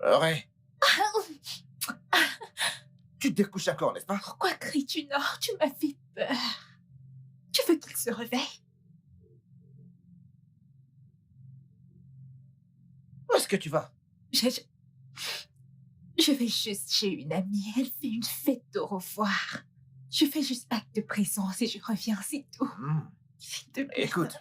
Ouais, tu te découches encore, n'est-ce pas? Pourquoi cries-tu, Nord? Tu m'as fait peur. Tu veux qu'il se réveille? Où est-ce que tu vas? Je, je vais juste chez une amie. Elle fait une fête au revoir. Je fais juste acte de présence et je reviens, c'est tout. Hmm. S'il te plaît. Écoute,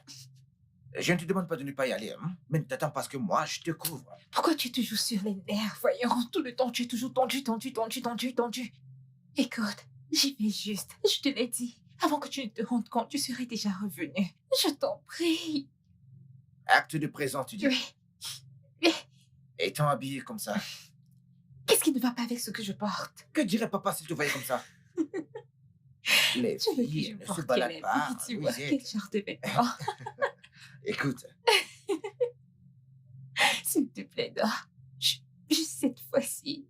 je ne te demande pas de ne pas y aller, mais ne t'attends pas à ce que moi, je te couvre. Pourquoi tu es toujours sur les nerfs, voyons? Tout le temps, tu es toujours tendu, tendu, tendu, tendu, tendu. Écoute, j'y vais juste. Je te l'ai dit. Avant que tu ne te rendes compte, tu serais déjà revenu. Je t'en prie. Acte de présence, tu dis. Oui. Oui. Étant habillé comme ça. Qu'est-ce qui ne va pas avec ce que je porte? Que dirait papa s'il te voyait comme ça? Les Tu veux que filles je ne se porte quel baladent habit, pas en tu vois? Quel nuisette. genre de vêtements? Écoute, S'il te plaît, dors. Juste cette fois-ci.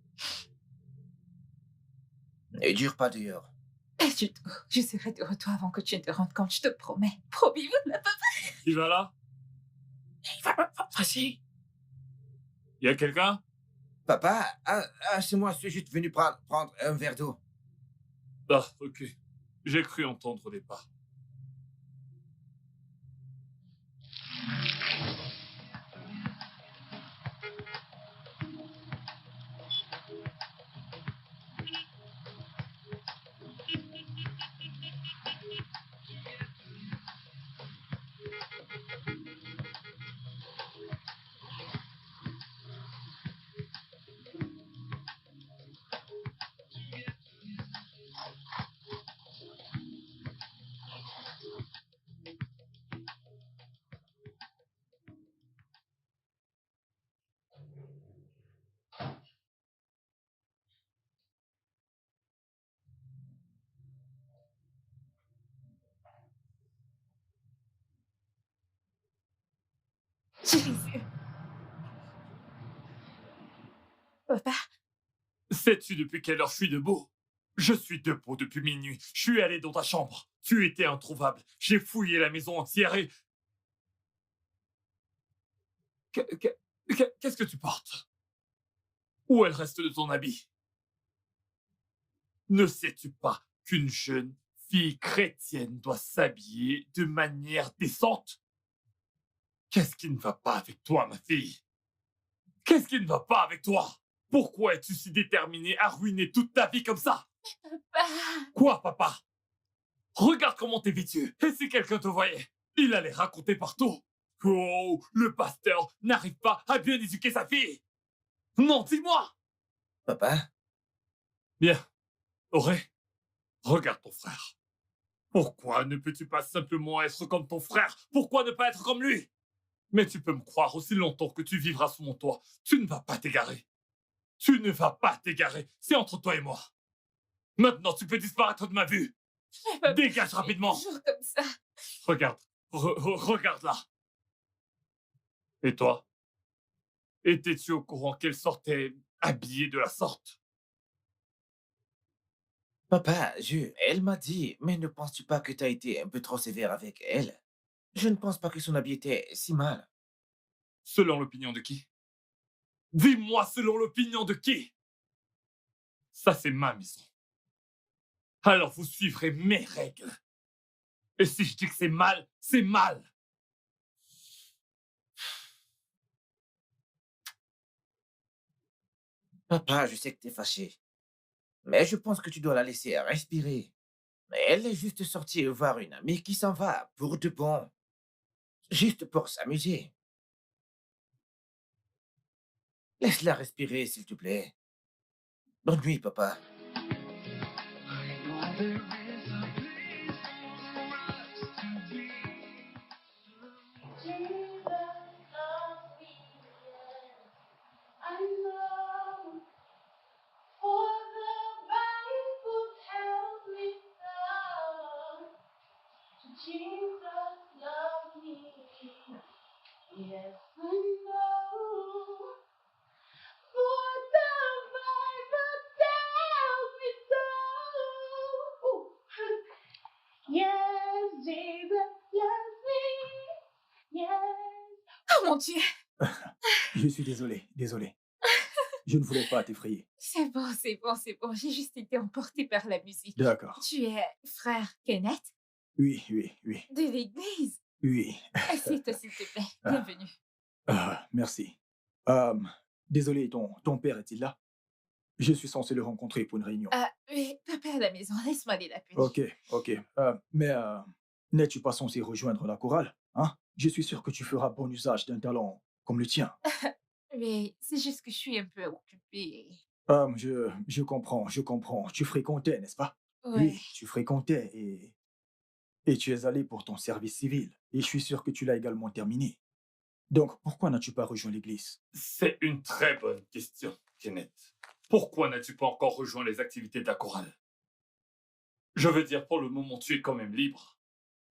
ne dure pas dehors. Pas du tout. Je serai de retour avant que tu ne te rendes compte, je te promets. Promis, vous ne Qui va là? Vas-y. Y a quelqu'un? Papa, c'est moi, je suis juste venu prendre un verre d'eau. Ah, ok. J'ai cru entendre des pas. j'ai les yeux. Papa, Sais-tu depuis quelle heure je suis debout? Je suis debout depuis minuit. Je suis allé dans ta chambre. Tu étais introuvable. J'ai fouillé la maison entière et... Qu'est-ce que tu portes? Où est le reste de ton habit? Ne sais-tu pas qu'une jeune fille chrétienne doit s'habiller de manière décente? Qu'est-ce qui ne va pas avec toi, ma fille? Qu'est-ce qui ne va pas avec toi? Pourquoi es-tu si déterminée à ruiner toute ta vie comme ça? papa. Quoi, papa? Regarde comment t'es vêtu. Et si quelqu'un te voyait, il allait raconter partout. Oh, le pasteur n'arrive pas à bien éduquer sa fille. Non, dis-moi. Papa, Bien. Auré, regarde ton frère. Pourquoi ne peux-tu pas simplement être comme ton frère? Pourquoi ne pas être comme lui? Mais tu peux me croire aussi longtemps que tu vivras sous mon toit. Tu ne vas pas t'égarer. Tu ne vas pas t'égarer. C'est entre toi et moi. Maintenant, tu peux disparaître de ma vue. Papa, Dégage rapidement. toujours comme ça. Regarde. Regarde là. Et toi? Étais-tu au courant qu'elle sortait habillée de la sorte? papa, elle m'a dit, mais ne penses-tu pas que tu as été un peu trop sévère avec elle? Je ne pense pas que son habit était si mal. Selon l'opinion de qui? Dis-moi selon l'opinion de qui? Ça, c'est ma maison. Alors vous suivrez mes règles. Et si je dis que c'est mal, c'est mal. Papa, je sais que tu es fâché, mais je pense que tu dois la laisser respirer. Elle est juste sortie voir une amie qui s'en va pour de bon, juste pour s'amuser. Laisse-la respirer, s'il te plaît. Bonne nuit, papa. Jesus loves me, yes, I know. For the Bible tells me so. Jesus loves me, yes, I know. For the Bible tells me so. Ooh. Yes, Jesus loves me, yes. Oh mon Dieu. Je suis désolé, désolé. Je ne voulais pas t'effrayer. C'est bon, c'est bon, c'est bon. J'ai juste été emportée par la musique. D'accord. Tu es frère Kenneth Oui, oui, oui, de l'église. oui. Assieds-toi, s'il te plaît. Ah, Bienvenue. merci. Euh, désolé, ton père est-il là? Je suis censé le rencontrer pour une réunion. Ah, oui, papa est à la maison. Laisse-moi aller l'appeler. Ok, ok. Mais n'es-tu pas censé rejoindre la chorale? Hein? Je suis sûr que tu feras bon usage d'un talent comme le tien. Mais c'est juste que je suis un peu occupée. Je comprends, je comprends. Tu fréquentais, n'est-ce pas? Ouais. Oui, tu fréquentais et tu es allé pour ton service civil. Et je suis sûr que tu l'as également terminé. Donc, pourquoi n'as-tu pas rejoint l'église? C'est une très bonne question, Kenneth. Pourquoi n'as-tu pas encore rejoint les activités de la chorale? Je veux dire, pour le moment, tu es quand même libre.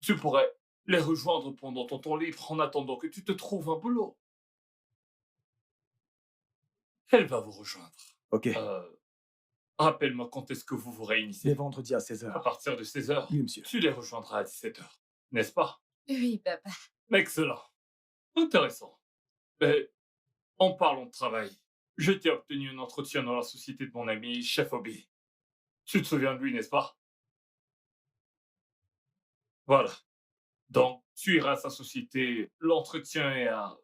Tu pourrais les rejoindre pendant ton temps libre en attendant que tu te trouves un boulot. Elle va vous rejoindre. Ok. Rappelle-moi quand est-ce que vous vous Les réunissez. vendredis à 16 À heures. partir de 16h, Oui, monsieur. tu les rejoindras à 17h, n'est-ce pas? Oui, papa. Excellent. Intéressant. Mais en parlant de travail, je t'ai obtenu un entretien dans la société de mon ami Chef Obi. Tu te souviens de lui, n'est-ce pas? Voilà. Donc, tu iras à sa société. L'entretien est à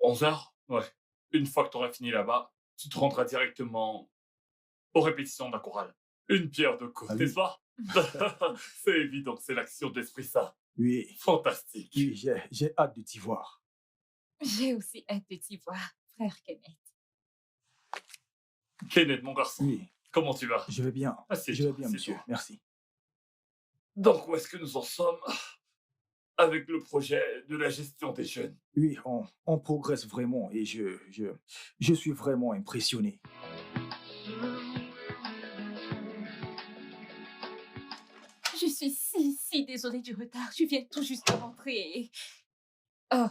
11h. Ouais. Une fois que tu auras fini là-bas, tu te rendras directement aux répétitions de la chorale. Une pierre deux coups, Ah n'est-ce oui. pas? C'est évident que c'est l'action d'Esprit Saint. Oui, Fantastique. oui, j'ai hâte de t'y voir. J'ai aussi hâte de t'y voir, frère Kenneth. Kenneth, mon garçon, Oui, comment tu vas? je vais bien. Assieds-toi, Je vais bien, assieds-toi. monsieur. Merci. Donc, où est-ce que nous en sommes avec le projet de la gestion des jeunes? Oui, on progresse vraiment et je suis vraiment impressionné. Je suis si désolée du retard. Je viens tout juste de rentrer et... Oh,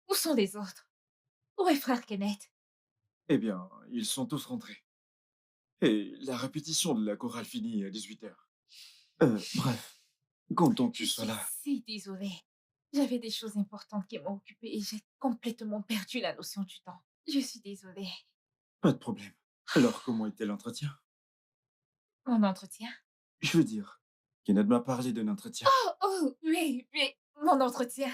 où sont les autres? Où est frère Kenneth? Eh bien, ils sont tous rentrés. Et la répétition de la chorale finit à 18h. Bref, content que Je tu sois suis là. si désolée. J'avais des choses importantes qui m'ont occupée et j'ai complètement perdu la notion du temps. Je suis désolée. Pas de problème. Alors, comment était l'entretien? Mon entretien? Je veux dire, Kenneth m'a parlé d'un entretien. Oh, oui, oui, mon entretien.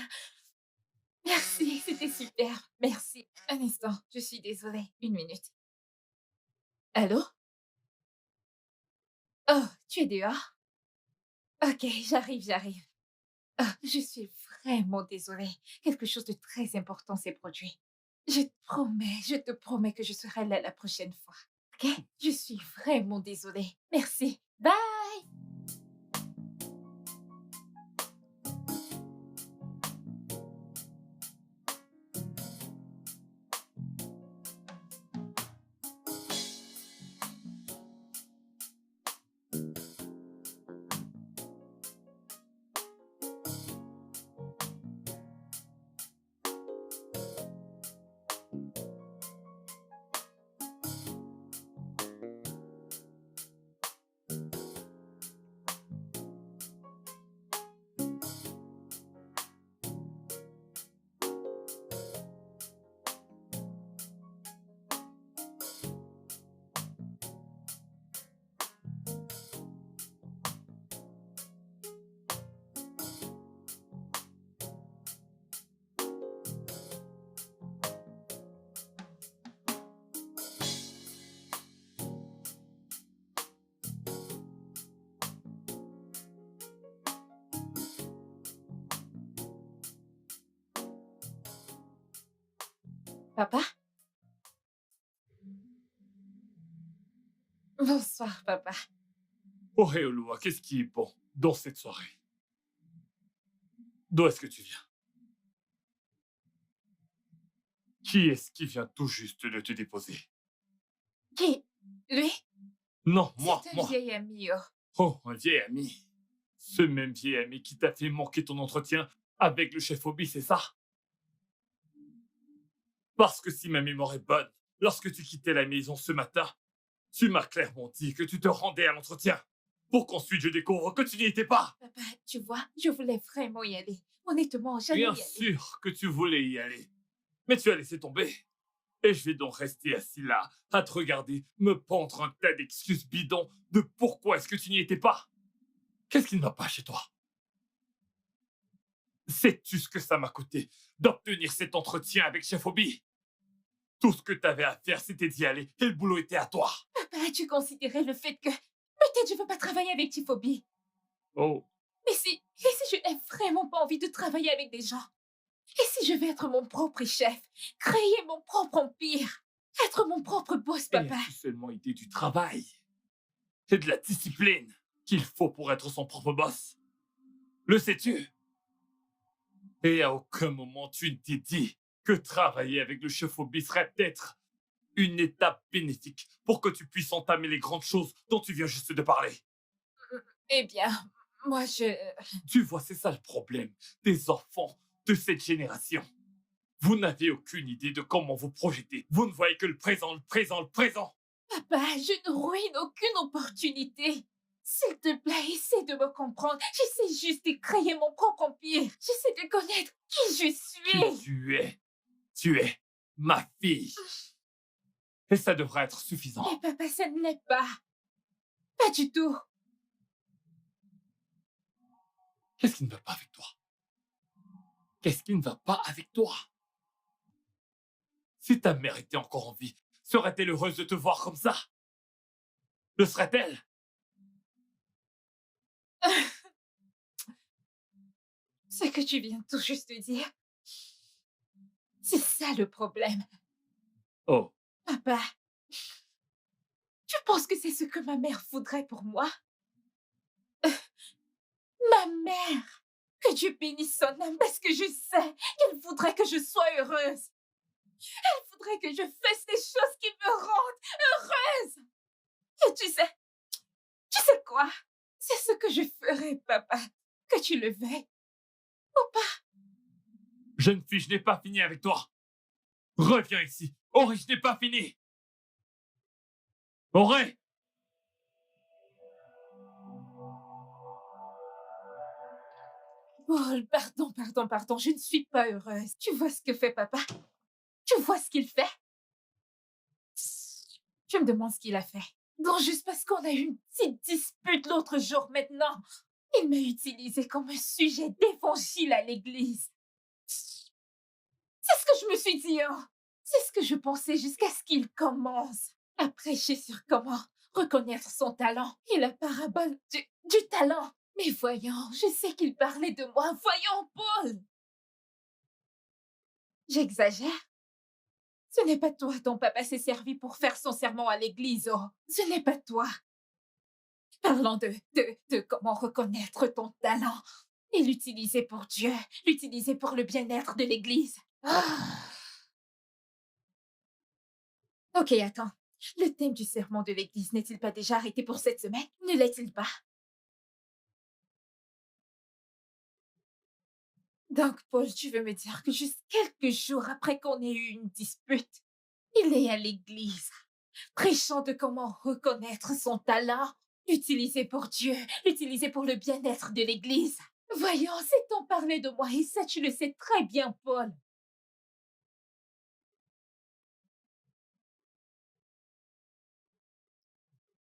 Merci, c'était super. Merci. Un instant, je suis désolée. Une minute. Allô? Oh, tu es dehors? Ok, j'arrive. Ah, je suis vraiment désolée. Quelque chose de très important s'est produit. Je te promets que je serai là la prochaine fois. Ok? Je suis vraiment désolée. Merci. Bye! Papa? Bonsoir, papa. Oh, Eolua, qu'est-ce qui est bon dans cette soirée? D'où est-ce que tu viens? Qui est-ce qui vient tout juste de te déposer? Qui? Lui? Non, moi, C'est un moi. vieil ami. Oh. Oh, un vieil ami. Ce même vieil ami qui t'a fait manquer ton entretien avec le chef Obi, c'est ça? Parce que si ma mémoire est bonne, lorsque tu quittais la maison ce matin, tu m'as clairement dit que tu te rendais à l'entretien pour qu'ensuite je découvre que tu n'y étais pas. Papa, tu vois, je voulais vraiment y aller. Honnêtement, j'allais y Bien aller. sûr que tu voulais y aller, mais tu as laissé tomber. Et je vais donc rester assis là, à te regarder, me pendre un tas d'excuses bidons de pourquoi est-ce que tu n'y étais pas. Qu'est-ce qui ne va pas chez toi? Sais-tu ce que ça m'a coûté d'obtenir cet entretien avec Chef Obi? Tout ce que tu avais à faire, c'était d'y aller, et le boulot était à toi. Papa, as-tu considéré le fait que peut-être je veux pas travailler avec Tifobi? Oh, Et si je n'ai vraiment pas envie de travailler avec des gens? Et si je vais être mon propre chef, créer mon propre empire, être mon propre boss, et papa? as-tu seulement idée du travail et de la discipline qu'il faut pour être son propre boss? Le sais-tu? Et à aucun moment tu ne t'es dit que travailler avec le chef Obi serait peut-être une étape bénéfique pour que tu puisses entamer les grandes choses dont tu viens juste de parler. Eh bien, moi Tu vois, c'est ça le problème des enfants de cette génération. Vous n'avez aucune idée de comment vous projetez. Vous ne voyez que le présent, le présent, le présent. Papa, je ne ruine aucune opportunité. S'il te plaît, essaie de me comprendre. J'essaie juste de créer mon propre empire. J'essaie de connaître qui je suis. Tu es ma fille. Et ça devrait être suffisant. Mais papa, ça ne l'est pas. Pas du tout. Qu'est-ce qui ne va pas avec toi? Qu'est-ce qui ne va pas avec toi? Si ta mère était encore en vie, serait-elle heureuse de te voir comme ça? Le serait-elle? Ce que tu viens tout juste de dire, c'est ça le problème. Oh, Papa, tu penses que c'est ce que ma mère voudrait pour moi? Ma mère! Que Dieu bénisse son âme parce que je sais qu'elle voudrait que je sois heureuse. Elle voudrait que je fasse des choses qui me rendent heureuse. Et tu sais quoi? C'est ce que je ferai, papa, que tu le veuilles ou pas. jeune fille, je n'ai pas fini avec toi. Reviens ici. Auré, je n'ai pas fini. Auré! Paul, pardon, je ne suis pas heureuse. Tu vois ce que fait papa? Tu vois ce qu'il fait? Je me demande ce qu'il a fait. Non, juste parce qu'on a eu une petite dispute l'autre jour maintenant. Il m'a utilisé comme un sujet d'évangile à l'église. C'est ce que je me suis dit, hein. C'est ce que je pensais jusqu'à ce qu'il commence à prêcher sur comment reconnaître son talent et la parabole du talent. Mais voyons, je sais qu'il parlait de moi. Voyons, Paul! J'exagère? Ce n'est pas toi dont papa s'est servi pour faire son sermon à l'église, oh. Ce n'est pas toi. Parlons de comment reconnaître ton talent et l'utiliser pour Dieu, l'utiliser pour le bien-être de l'église. Ah. Ok, attends. Le thème du sermon de l'église n'est-il pas déjà arrêté pour cette semaine? Ne l'est-il pas? Donc, Paul, tu veux me dire que juste quelques jours après qu'on ait eu une dispute, il est à l'église, prêchant de comment reconnaître son talent, l'utiliser pour Dieu, l'utiliser pour le bien-être de l'église. Voyons, c'est en parler de moi et ça, tu le sais très bien, Paul.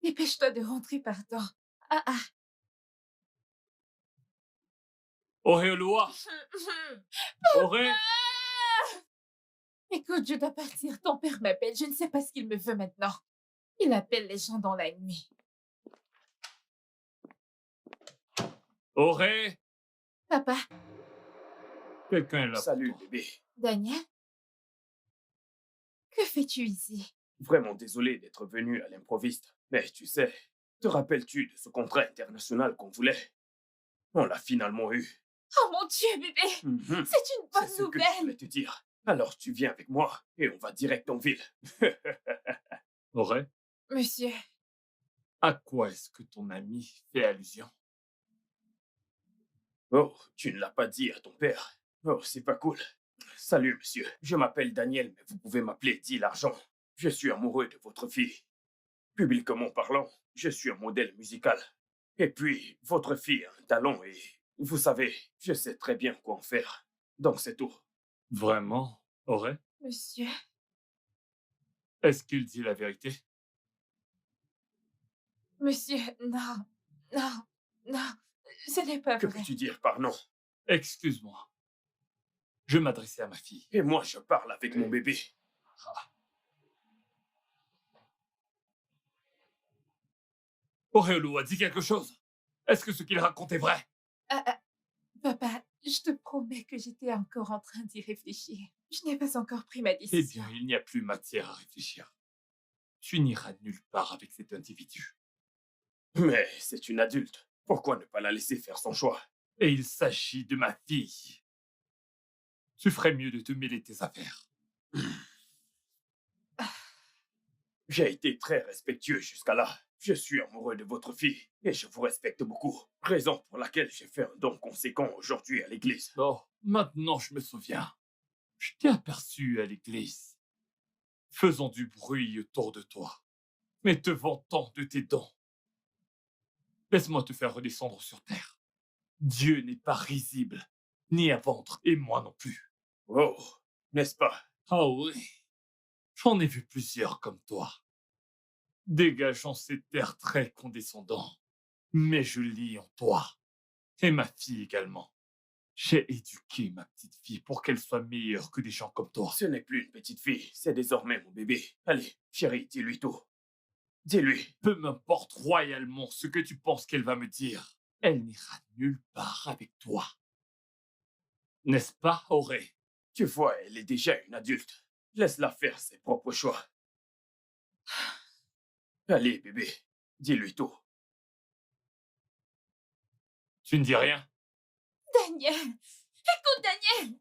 Dépêche-toi de rentrer, pardon. Ah. Auré Oloa! Auré! Écoute, je dois partir. Ton père m'appelle. Je ne sais pas ce qu'il me veut maintenant. Il appelle les gens dans la nuit. Auré! Papa, Quelqu'un est là. Salut, pour toi. bébé. Daniel? Que fais-tu ici? Vraiment désolé d'être venu à l'improviste. Mais tu sais, te rappelles-tu de ce contrat international qu'on voulait? On l'a finalement eu. Oh mon Dieu, bébé! Mhm. C'est une C'est bonne ce que je nouvelle! voulais te dire. Alors tu viens avec moi et on va direct en ville. Auré, Monsieur, à quoi est-ce que ton ami fait allusion? Oh, tu ne l'as pas dit à ton père. Oh, c'est pas cool. Salut, monsieur. Je m'appelle Daniel, mais vous pouvez m'appeler Dit l'argent. Je suis amoureux de votre fille. Publiquement parlant, je suis un modèle musical. Et puis, votre fille a un talent et, vous savez, je sais très bien quoi en faire. Donc c'est tout. Vraiment, Auré? monsieur, Est-ce qu'il dit la vérité? Monsieur, non, non, non, ce n'est pas Que vrai. peux-tu dire par non? Excuse-moi. Je m'adressais à ma fille. Et moi, je parle avec mon bébé. Auréolou a dit quelque chose. Est-ce que ce qu'il raconte est vrai? Papa, je te promets que j'étais encore en train d'y réfléchir. Je n'ai pas encore pris ma Eh décision. bien, il n'y a plus matière à réfléchir. Tu n'iras nulle part avec cet individu. Mais c'est une adulte. Pourquoi ne pas la laisser faire son choix? Et il s'agit de ma fille. Tu ferais mieux de te mêler tes affaires. J'ai été très respectueux jusqu'à là. Je suis amoureux de votre fille et je vous respecte beaucoup. Raison pour laquelle j'ai fait un don conséquent aujourd'hui à l'église. Oh, maintenant je me souviens. Je t'ai aperçu à l'église, faisant du bruit autour de toi, mais te vantant de tes dons. Laisse-moi te faire redescendre sur terre. Dieu n'est pas risible, ni à vendre, et moi non plus. Oh, n'est-ce pas? Ah oui, j'en ai vu plusieurs comme toi, dégageant cet air très condescendant. Mais je lis en toi, et ma fille également. J'ai éduqué ma petite fille pour qu'elle soit meilleure que des gens comme toi. Ce n'est plus une petite fille, c'est désormais mon bébé. Allez, chérie, dis-lui tout. Dis-lui. Peu m'importe royalement ce que tu penses qu'elle va me dire. Elle n'ira nulle part avec toi. N'est-ce pas, Auré? Tu vois, elle est déjà une adulte. Laisse-la faire ses propres choix. Allez, bébé, dis-lui tout. Tu ne dis rien? Daniel! Écoute, Daniel!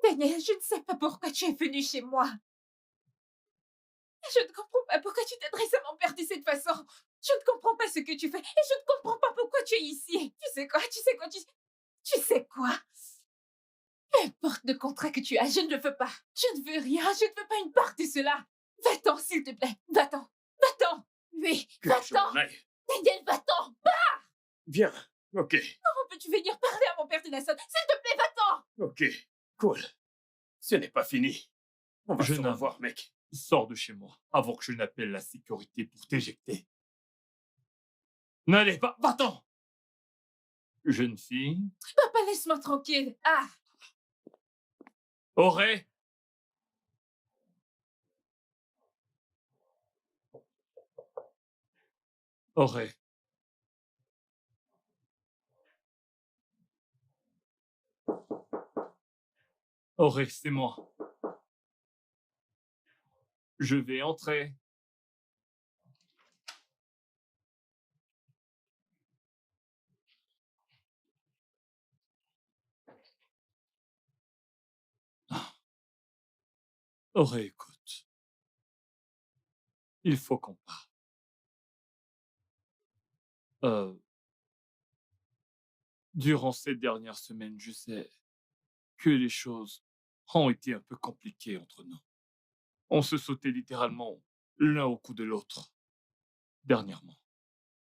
Daniel, je ne sais pas pourquoi tu es venu chez moi. Je ne comprends pas pourquoi tu t'adresses à mon père de cette façon. Je ne comprends pas ce que tu fais et je ne comprends pas pourquoi tu es ici. Tu sais quoi? Tu sais quoi? Peu importe le contrat que tu as, je ne le veux pas. Je ne veux rien, je ne veux pas une part de cela. Va-t'en, s'il te plaît. Va-t'en. Va-t'en. Oui, Que je va-t'en. m'en aille. Daniel, va-t'en. Viens, ok, Comment peux-tu venir parler à mon père de Nasson? S'il te plaît, va-t'en. ok, cool. Ce n'est pas fini. On va se Jeune homme. revoir, mec. Sors de chez moi avant que je n'appelle la sécurité pour t'éjecter. N'allez pas, va-t'en! Jeune fille, Papa, laisse-moi tranquille. Ah, Auré! Auré. Auré, c'est moi. Je vais entrer. Auré, écoute. Il faut qu'on parle. Durant ces dernières semaines, je sais que les choses ont été un peu compliquées entre nous. On se sautait littéralement l'un au cou de l'autre, dernièrement.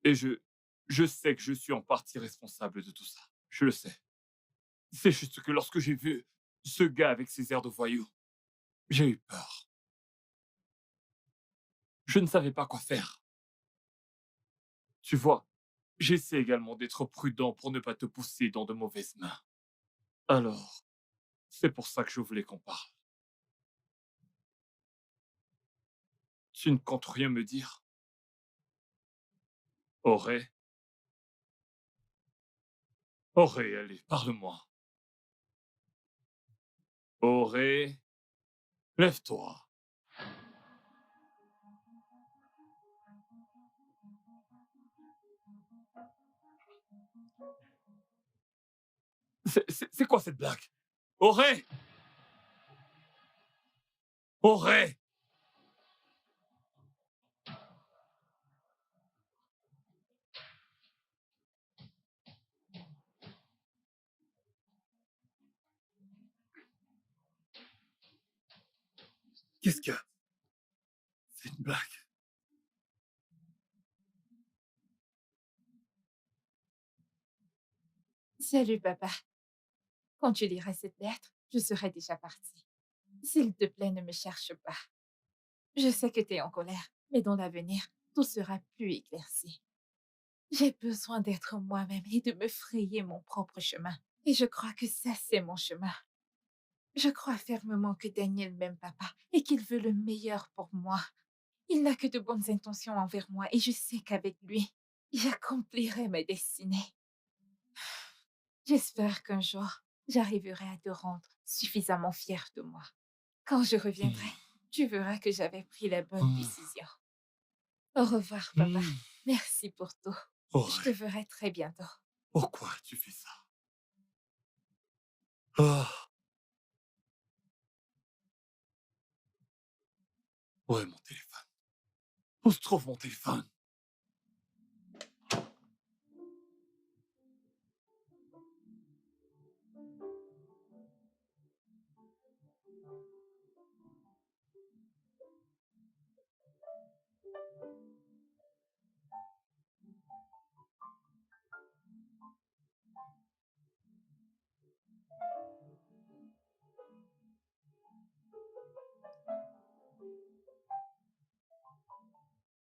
Et je sais que je suis en partie responsable de tout ça. Je le sais. C'est juste que lorsque j'ai vu ce gars avec ses airs de voyou, j'ai eu peur. Je ne savais pas quoi faire. Tu vois, j'essaie également d'être prudent pour ne pas te pousser dans de mauvaises mains. Alors, c'est pour ça que je voulais qu'on parle. Tu ne comptes rien me dire? Auré? Auré, allez, parle-moi. Auré, lève-toi. C'est quoi cette blague? Auré! Auré! Qu'est-ce que... C'est une blague. salut, papa. Quand tu liras cette lettre, je serai déjà partie. S'il te plaît, ne me cherche pas. Je sais que tu es en colère, mais dans l'avenir, tout sera plus éclairci. J'ai besoin d'être moi-même et de me frayer mon propre chemin. Et je crois que ça, c'est mon chemin. Je crois fermement que Daniel m'aime, papa, et qu'il veut le meilleur pour moi. Il n'a que de bonnes intentions envers moi et je sais qu'avec lui, j'accomplirai ma destinée. J'espère qu'un jour, j'arriverai à te rendre suffisamment fier de moi. Quand je reviendrai, tu verras que j'avais pris la bonne décision. Au revoir, papa. Merci pour tout. Je te Auré, verrai très bientôt. pourquoi tu fais ça? Ah, où est mon téléphone? Où se trouve mon téléphone?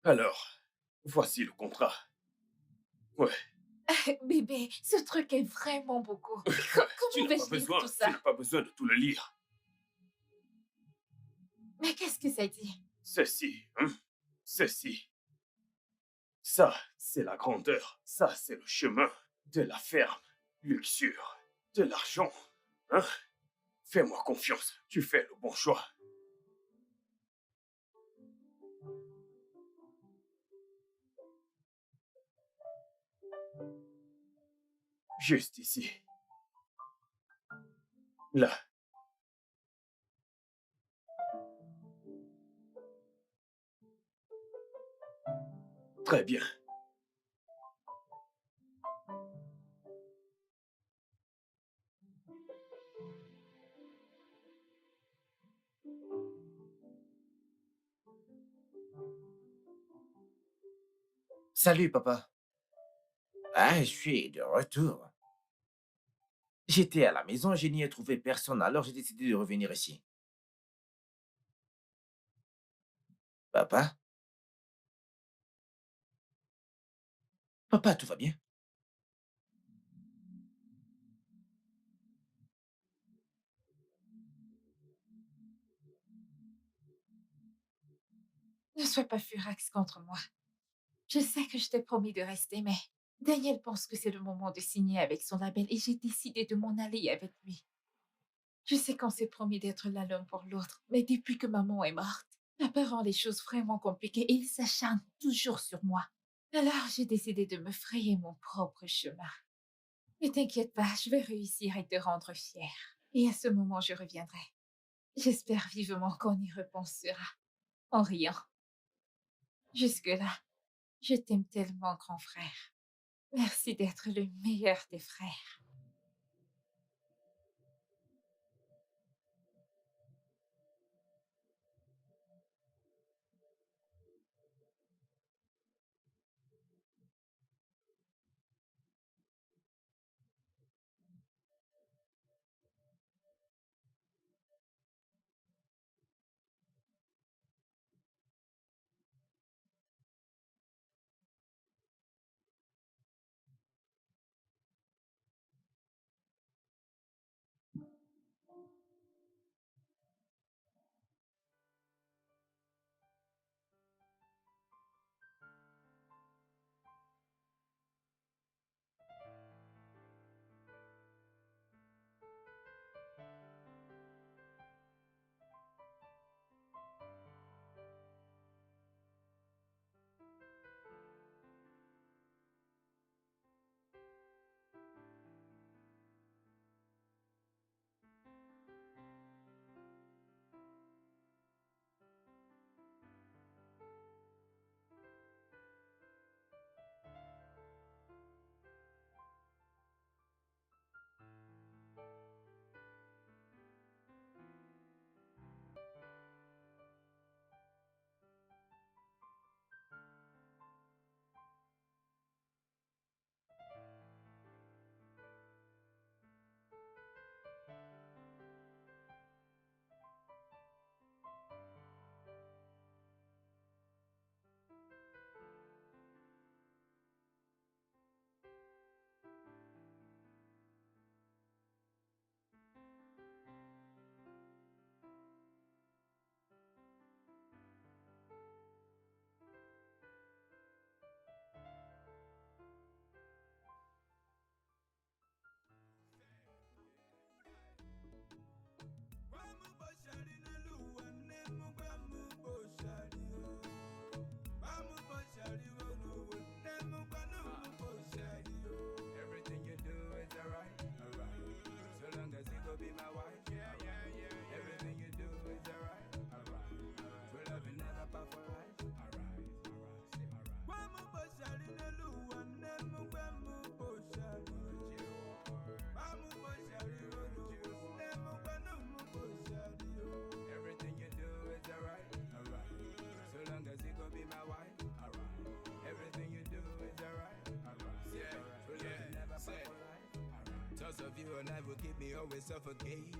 Alors, voici le contrat. Ouais, Bébé, ce truc est vraiment beaucoup. tu Comment n'as pas vais-je lire besoin, tout tu ça? n'as pas besoin de tout le lire. Mais qu'est-ce que ça dit? Ceci, ceci. Ça, c'est la grandeur. Ça, c'est le chemin de la ferme. Luxure, de l'argent. Hein? Fais-moi confiance, tu fais le bon choix. Juste ici. Là. Très bien. Salut, papa. Ah, je suis de retour. J'étais à la maison, je n'y ai trouvé personne, alors j'ai décidé de revenir ici. Papa? Papa, tout va bien? Ne sois pas furax contre moi. Je sais que je t'ai promis de rester, mais Daniel pense que c'est le moment de signer avec son label et j'ai décidé de m'en aller avec lui. Je sais qu'on s'est promis d'être là l'un pour l'autre, mais depuis que maman est morte, papa rend les choses vraiment compliquées et il s'acharne toujours sur moi. Alors j'ai décidé de me frayer mon propre chemin. Ne t'inquiète pas, je vais réussir à te rendre fier. Et à ce moment, je reviendrai. J'espère vivement qu'on y repensera, en riant. Jusque-là, je t'aime tellement, grand frère. Merci d'être le meilleur des frères. on I will keep me always suffocating.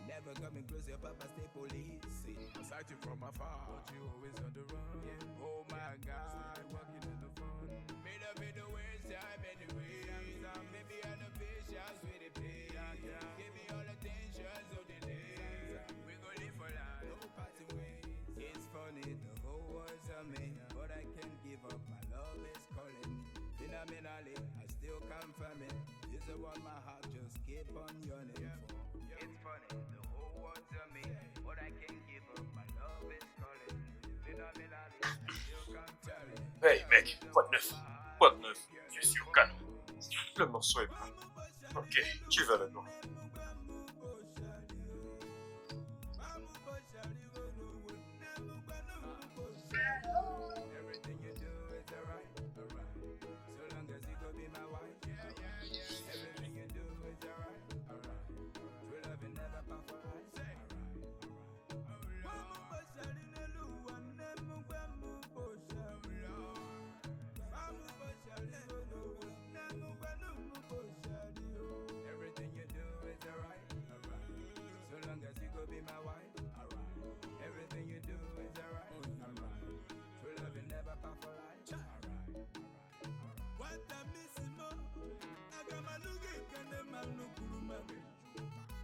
Never coming close, your papa stay policing. I sight you from afar, but you always on the run. Yeah. Oh my God, walking in the fun. Made up in the worst time anyway. Maybe all the patience with the pain. Give me all the tensions of the day. We gon' live for life, no parting ways. It's funny, the whole world's a me, but I can't give up. My love is calling. Phenomenally, I still confirm it. This is what my heart just keep on yearning for. It's funny, the whole world's a me, but I can't give up. My love is calling. Phenomenally, I still confirm it. Hey mec, quoi de neuf? Quoi de neuf? Je suis au canon. Le morceau est prêt. Ok. Tu vas là-dedans. Everything you do is alright, alright. So long as you go be my wife, alright. Everything you do is alright, alright. True love will never part for us, everything you do is alright, alright. So long as you go be my wife, alright. Everything you do is alright, alright. True love will never part for life, alright. What a missimo, agamaluge kane manu kuruma.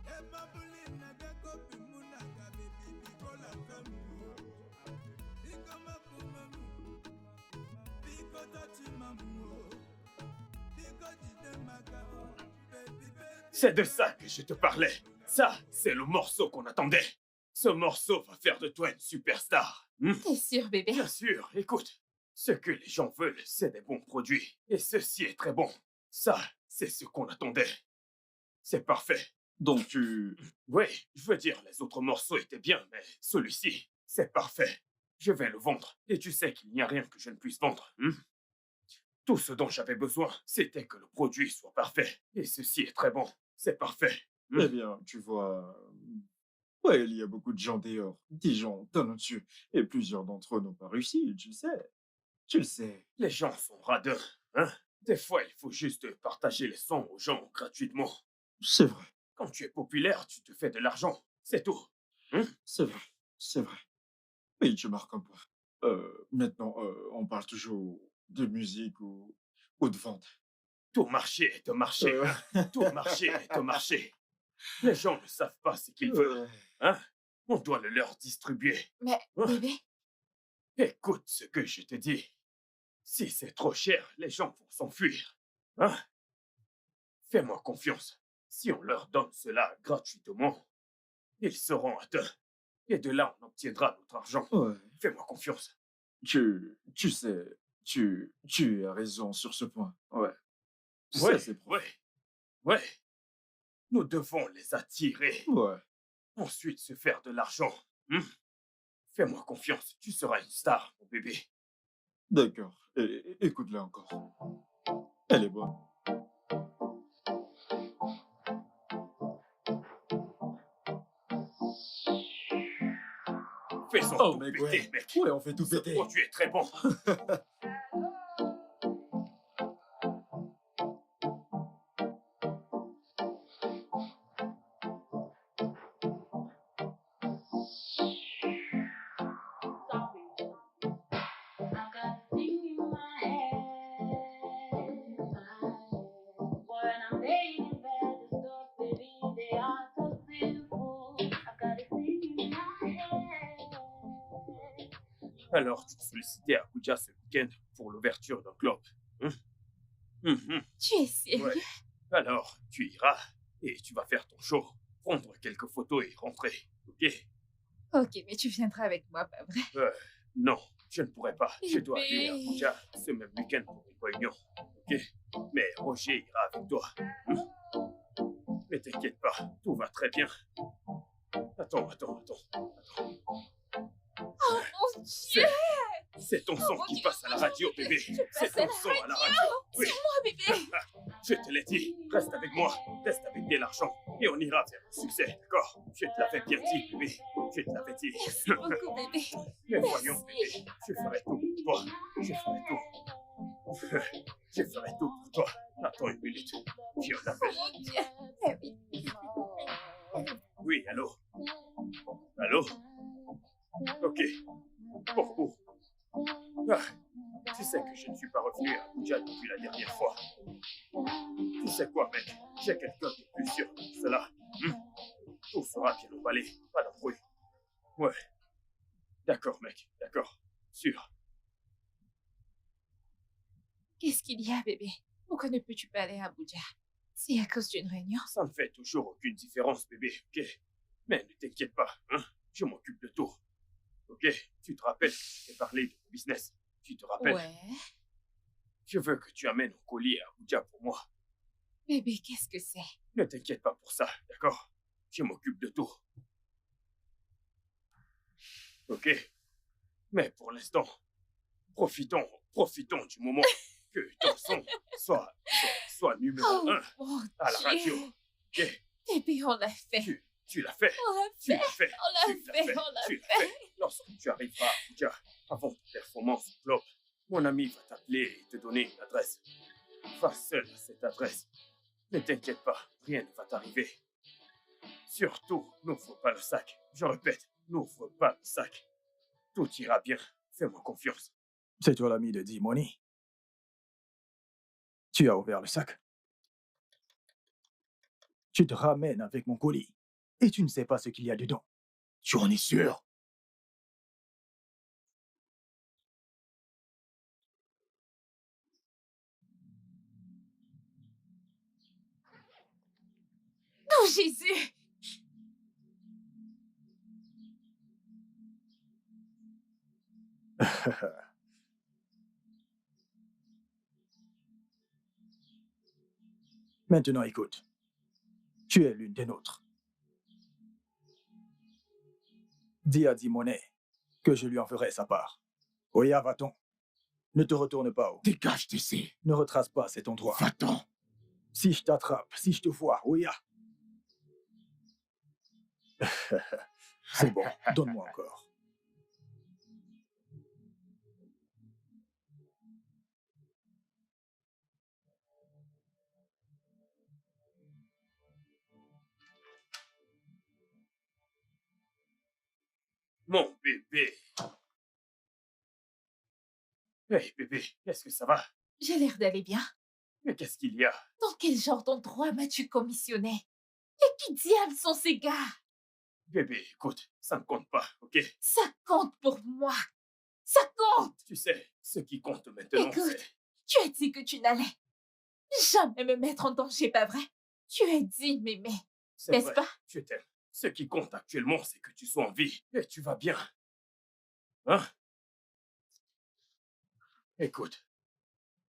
Ema bulina gakopi muna gabi bibi kola kamu. Biko makumamu, biko tachimamu, biko jide makamu, baby baby. C'est de ça que je te parlais. Ça, c'est le morceau qu'on attendait. Ce morceau va faire de toi une superstar. T'es sûr, bébé? Bien sûr, écoute. Ce que les gens veulent, c'est des bons produits. Et ceci est très bon. Ça, c'est ce qu'on attendait. C'est parfait. Donc tu... Oui, je veux dire, les autres morceaux étaient bien, mais celui-ci, c'est parfait. Je vais le vendre. Et tu sais qu'il n'y a rien que je ne puisse vendre. Tout ce dont j'avais besoin, c'était que le produit soit parfait. Et ceci est très bon. C'est parfait. Eh bien, tu vois... Ouais, il y a beaucoup de gens dehors, des gens talentueux, et plusieurs d'entre eux n'ont pas réussi, tu le sais. Tu le sais. Les gens sont radins, hein? Des fois, il faut juste partager les sons aux gens gratuitement. C'est vrai, Quand tu es populaire, tu te fais de l'argent. C'est tout. c'est vrai, c'est vrai. Oui, tu marques un point. Maintenant, on parle toujours de musique ou de vente. Tout marché est un marché. Tout marché est un marché. Les gens ne savent pas ce qu'ils veulent. Hein? On doit le leur distribuer. Mais, bébé, Écoute ce que je te dis. Si c'est trop cher, les gens vont s'enfuir. Hein? Fais-moi confiance. Si on leur donne cela gratuitement, ils seront atteints. Et de là, on obtiendra notre argent. Ouais. Fais-moi confiance. Tu sais, tu as raison sur ce point. Ouais. Ça, Ouais, c'est pro. ouais. Nous devons les attirer. Ouais. Ensuite, se faire de l'argent. Fais-moi confiance. Tu seras une star, mon bébé. D'accord. Écoute-la encore. Elle est bonne. Faisons Oh, tout mec, péter, ouais. mec. Ouais, on fait tout Ce péter. produit est très bon. Alors, tu te sollicitais à Abuja ce week-end pour l'ouverture d'un club. tu es sérieux? Ouais. Alors, tu iras et tu vas faire ton show, prendre quelques photos et rentrer, ok? Ok, mais tu viendras avec moi, pas vrai? Non, je ne pourrai pas. Je dois aller à Mais- Abuja ce même week-end pour une réunion, ok? Mais Roger ira avec toi. Mais t'inquiète pas, tout va très bien. Attends. Oh mon Dieu! C'est ton son mon qui Dieu, passe à la radio, je bébé. passe C'est à ton la son à la radio. Oui, C'est moi, bébé! je te l'ai dit. Reste avec moi. Reste avec de l'argent. Et on ira vers le succès, d'accord? Je te l'avais bien dit, bébé. Je te l'avais dit. Merci beaucoup, bébé. Mais voyons, bébé. Je ferai tout pour toi. Je ferai tout. Je ferai tout pour toi. Attends une minute. Qui en Oh appelle? mon Dieu! Oui, allô? Allô? Ok. Pourquoi? Ah, tu sais que je ne suis pas revenu à Abuja depuis la dernière fois. Tu sais quoi, mec? J'ai quelqu'un de plus sûr que cela. Tout sera bien emballé. Pas d'embrouille. Ouais. D'accord, mec. D'accord. Sûr. Qu'est-ce qu'il y a, bébé? Pourquoi ne peux-tu pas aller à Abuja? C'est à cause d'une réunion? Ça ne fait toujours aucune différence, bébé, ok? Mais ne t'inquiète pas, hein? Je m'occupe de tout. Ok? Tu te rappelles que je t'ai parlé de mon business? Tu te rappelles? Ouais. Je veux que tu amènes un colis à Abuja pour moi. Bébé, qu'est-ce que c'est? Ne t'inquiète pas pour ça, d'accord? Je m'occupe de tout. Ok? Mais pour l'instant, profitons du moment que ton son soit numéro Oh, 1 mon à la radio. Dieu! Ok? Bébé, on l'a fait. Tu l'as fait. On l'a Tu fait. l'as fait. On l'a Tu l'as fait. fait. On l'a Tu l'as fait. fait. Lorsque tu arriveras à Abuja, avant ta performance au club, mon ami va t'appeler et te donner une adresse. Va seul à cette adresse. Ne t'inquiète pas, rien ne va t'arriver. Surtout, n'ouvre pas le sac. Je répète, n'ouvre pas le sac. Tout ira bien. Fais-moi confiance. C'est toi l'ami de D-Money. Tu as ouvert le sac. Tu te ramènes avec mon colis. Et tu ne sais pas ce qu'il y a dedans. Tu en es sûr? Oh, Jésus! Maintenant, écoute. Tu es l'une des nôtres. Dis à D-Money que je lui en ferai sa part. Oya, va-t'en. Ne te retourne pas. Dégage d'ici. Ne retrace pas cet endroit. Va-t'en. Si je t'attrape, si je te vois, Oya. C'est bon, donne-moi encore. Mon bébé. Hey, bébé, est-ce que ça va? J'ai l'air d'aller bien. Mais qu'est-ce qu'il y a? Dans quel genre d'endroit m'as-tu commissionné? Et qui diable sont ces gars? Bébé, écoute, ça ne compte pas, ok? Ça compte pour moi. Ça compte! Tu sais, ce qui compte maintenant, Écoute, c'est... tu as dit que tu n'allais jamais me mettre en danger, pas vrai? Tu as dit m'aimer, C'est n'est-ce vrai, pas? je t'aime. Ce qui compte actuellement, c'est que tu sois en vie et tu vas bien. Hein? Écoute,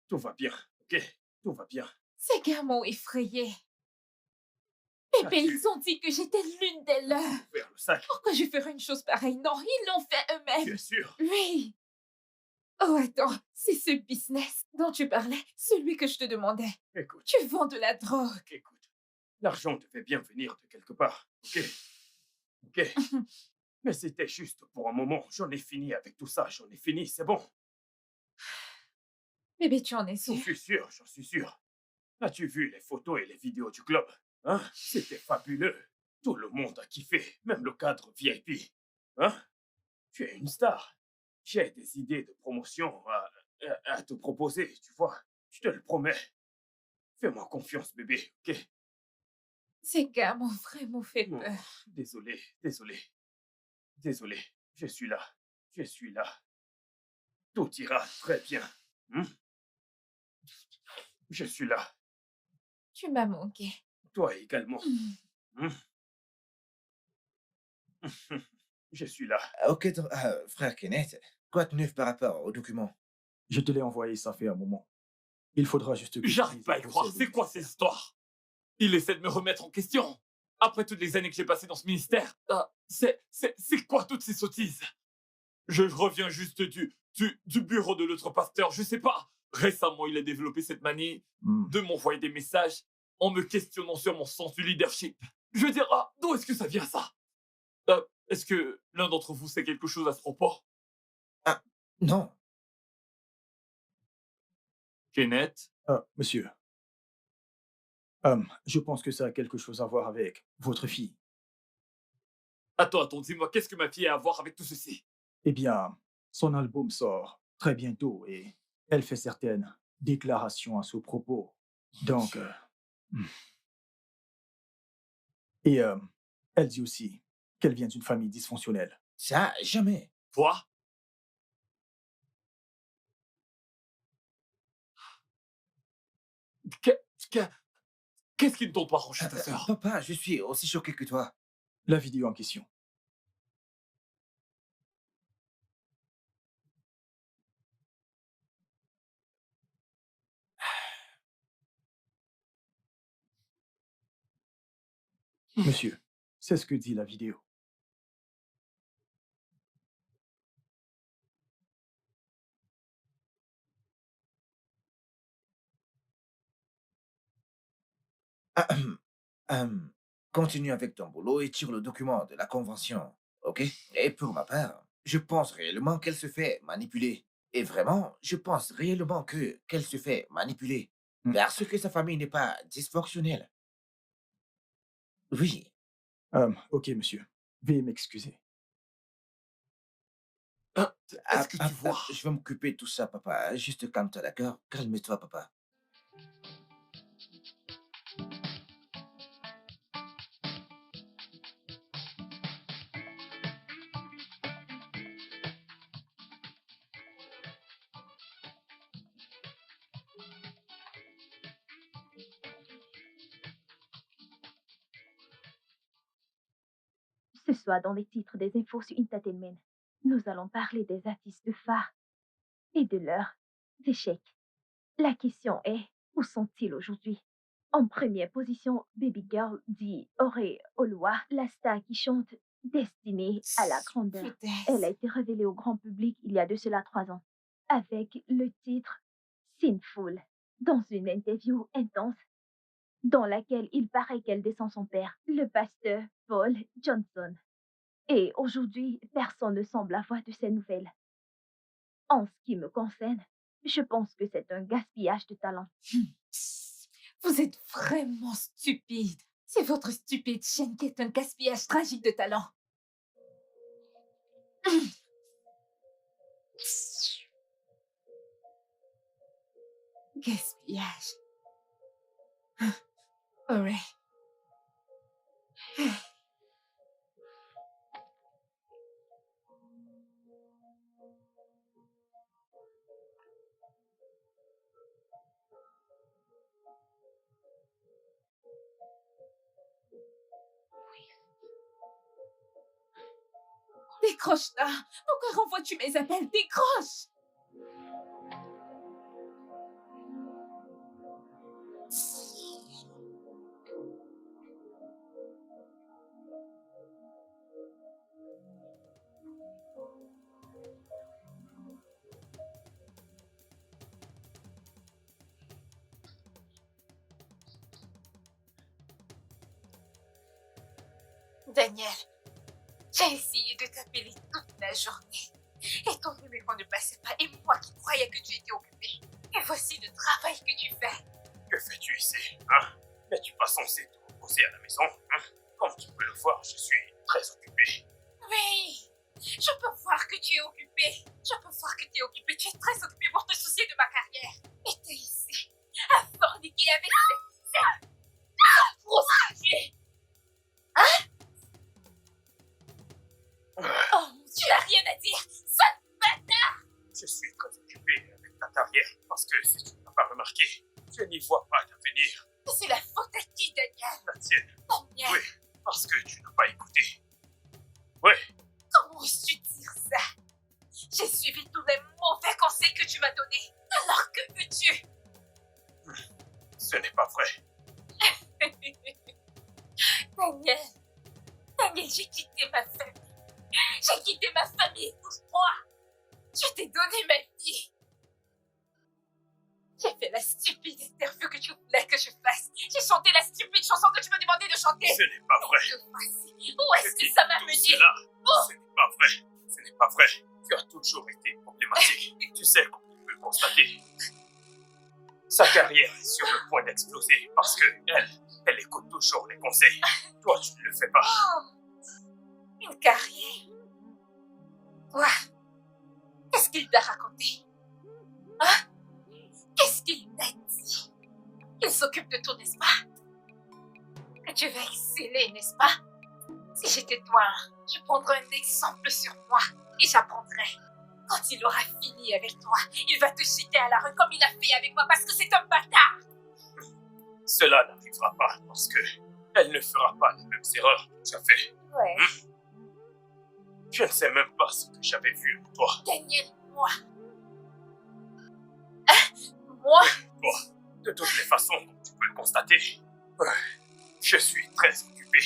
tout va bien, ok? Tout va bien. Ces gars m'ont effrayée. Bébé, As-tu ils ont dit que j'étais l'une des leurs. ouvert le sac? Pourquoi je ferais une chose pareille? Non, ils l'ont fait Tu eux-mêmes. es sûr? Oui. Oh, attends, c'est ce business dont tu parlais, celui que je te demandais. Écoute, Tu vends de la drogue. écoute. L'argent devait bien venir de quelque part, ok? Ok? Mais c'était juste pour un moment. J'en ai fini avec tout ça, j'en ai fini, c'est bon. Bébé, tu en es J'en sûr? suis sûr, j'en suis sûr. As-tu vu les photos et les vidéos du club? Hein? C'était fabuleux. Tout le monde a kiffé, même le cadre VIP. Hein? Tu es une star. J'ai des idées de promotion à te proposer, tu vois. Je te le promets. Fais-moi confiance, bébé, ok? Ces gars m'ont vraiment fait Oh, peur. désolé. Je suis là. Je suis là. Tout ira très bien. Hmm? Je suis là. Tu m'as manqué. Toi également. Hmm? Je suis là. Ok, frère Kenneth, quoi de neuf par rapport aux documents? Je te l'ai envoyé, ça fait un moment. Il faudra juste que... J'arrive pas à y croire. C'est quoi cette histoire? Il essaie de me remettre en question. Après toutes les années que j'ai passées dans ce ministère, c'est quoi toutes ces sottises? Je reviens juste du bureau de l'autre pasteur, je sais pas. Récemment, il a développé cette manie de m'envoyer des messages en me questionnant sur mon sens du leadership. Je veux dire, d'où est-ce que ça vient, ça? Est-ce que l'un d'entre vous sait quelque chose à ce propos? Ah, non. Kenneth? Monsieur. Je pense que ça a quelque chose à voir avec votre fille. Attends, dis-moi, qu'est-ce que ma fille a à voir avec tout ceci? Eh bien, son album sort très bientôt et elle fait certaines déclarations à ce propos. Donc, hmm. et elle dit aussi qu'elle vient d'une famille dysfonctionnelle. Ça, jamais. Quoi? Que- que- Qu'est-ce qui ne t'ont pas arrangé ta sœur? Papa, je suis aussi choqué que toi. La vidéo en question. Monsieur, c'est ce que dit la vidéo. Ahem. Continue avec ton boulot et tire le document de la convention, ok? Et pour ma part, je pense réellement qu'elle se fait manipuler. Et vraiment, je pense réellement qu'elle se fait manipuler. Hmm. Parce que sa famille n'est pas dysfonctionnelle. Oui. Ok, monsieur. Veuillez m'excuser. Est-ce que tu vois? Je vais m'occuper de tout ça, papa. Juste calme-toi, d'accord? Calme-toi, papa. Ce soir, dans les titres des infos sur Entertainment, nous allons parler des artistes phares et de leurs échecs. La question est, où sont-ils aujourd'hui? En première position, Baby Girl dit Auré Oluwa, la star qui chante Destinée à la grandeur. Elle a été révélée au grand public il y a de cela 3 ans, avec le titre Sinful, dans une interview intense dans laquelle il paraît qu'elle descend son père, le pasteur Paul Johnson. Et aujourd'hui, personne ne semble avoir de ces nouvelles. En ce qui me concerne, je pense que c'est un gaspillage de talent. Vous êtes vraiment stupide. C'est votre stupide chaîne qui est un gaspillage tragique de talent. Gaspillage. Alright. Décroche là. Pourquoi renvoies-tu mes appels? Décroche. Daniel, j'ai essayé de t'appeler toute la journée. Et ton numéro ne passait pas. Et moi qui croyais que tu étais occupé. Et voici le travail que tu fais. Que fais-tu ici, hein? N'es-tu pas censé te reposer à la maison, hein? Comme tu peux le voir, je suis très occupé. Oui, je peux voir que tu es occupé. Je peux voir que tu es occupé. Tu es très occupé pour te soucier de ma carrière. Et tu es ici, à forniquer avec cette prostituée. Hein? Oh, tu n'as rien à dire. Sale bâtard. Je suis très occupé avec ta carrière parce que si tu n'as pas remarqué, je n'y vois pas d'avenir. C'est la faute à qui, Daniel? La tienne. Daniel, Oui, parce que tu n'as pas écouté. Oui, comment oses-tu dire ça? J'ai suivi tous les mauvais conseils que tu m'as donnés. Alors que veux-tu? ce n'est pas vrai. Daniel, j'ai quitté ma famille. J'ai quitté ma famille pour toi. Je t'ai donné ma vie. J'ai fait la stupide interview que tu voulais que je fasse. J'ai chanté la stupide chanson que tu m'as demandé de chanter. Ce n'est pas vrai. Où est-ce que ça m'a Tout mené? cela, ce n'est pas vrai. Ce n'est pas vrai. Tu as toujours été problématique. Tu sais, comme tu peux le constater. Sa carrière est sur le point d'exploser parce que elle écoute toujours les conseils. Toi, tu ne le fais pas. Une carrière. Toi, qu'est-ce qu'il t'a raconté? Hein? Qu'est-ce qu'il t'a dit? Il s'occupe de tout, n'est-ce pas? Que tu vas exceller, n'est-ce pas? Si j'étais toi, je prendrais un exemple sur moi et j'apprendrais. Quand il aura fini avec toi, il va te jeter à la rue comme il a fait avec moi parce que c'est un bâtard. Cela n'arrivera pas parce que elle ne fera pas les mêmes erreurs que tu as fait. Ouais. Je ne sais même pas ce que j'avais vu en toi. Daniel, moi. Moi? De toutes les façons, comme tu peux le constater, je suis très occupé.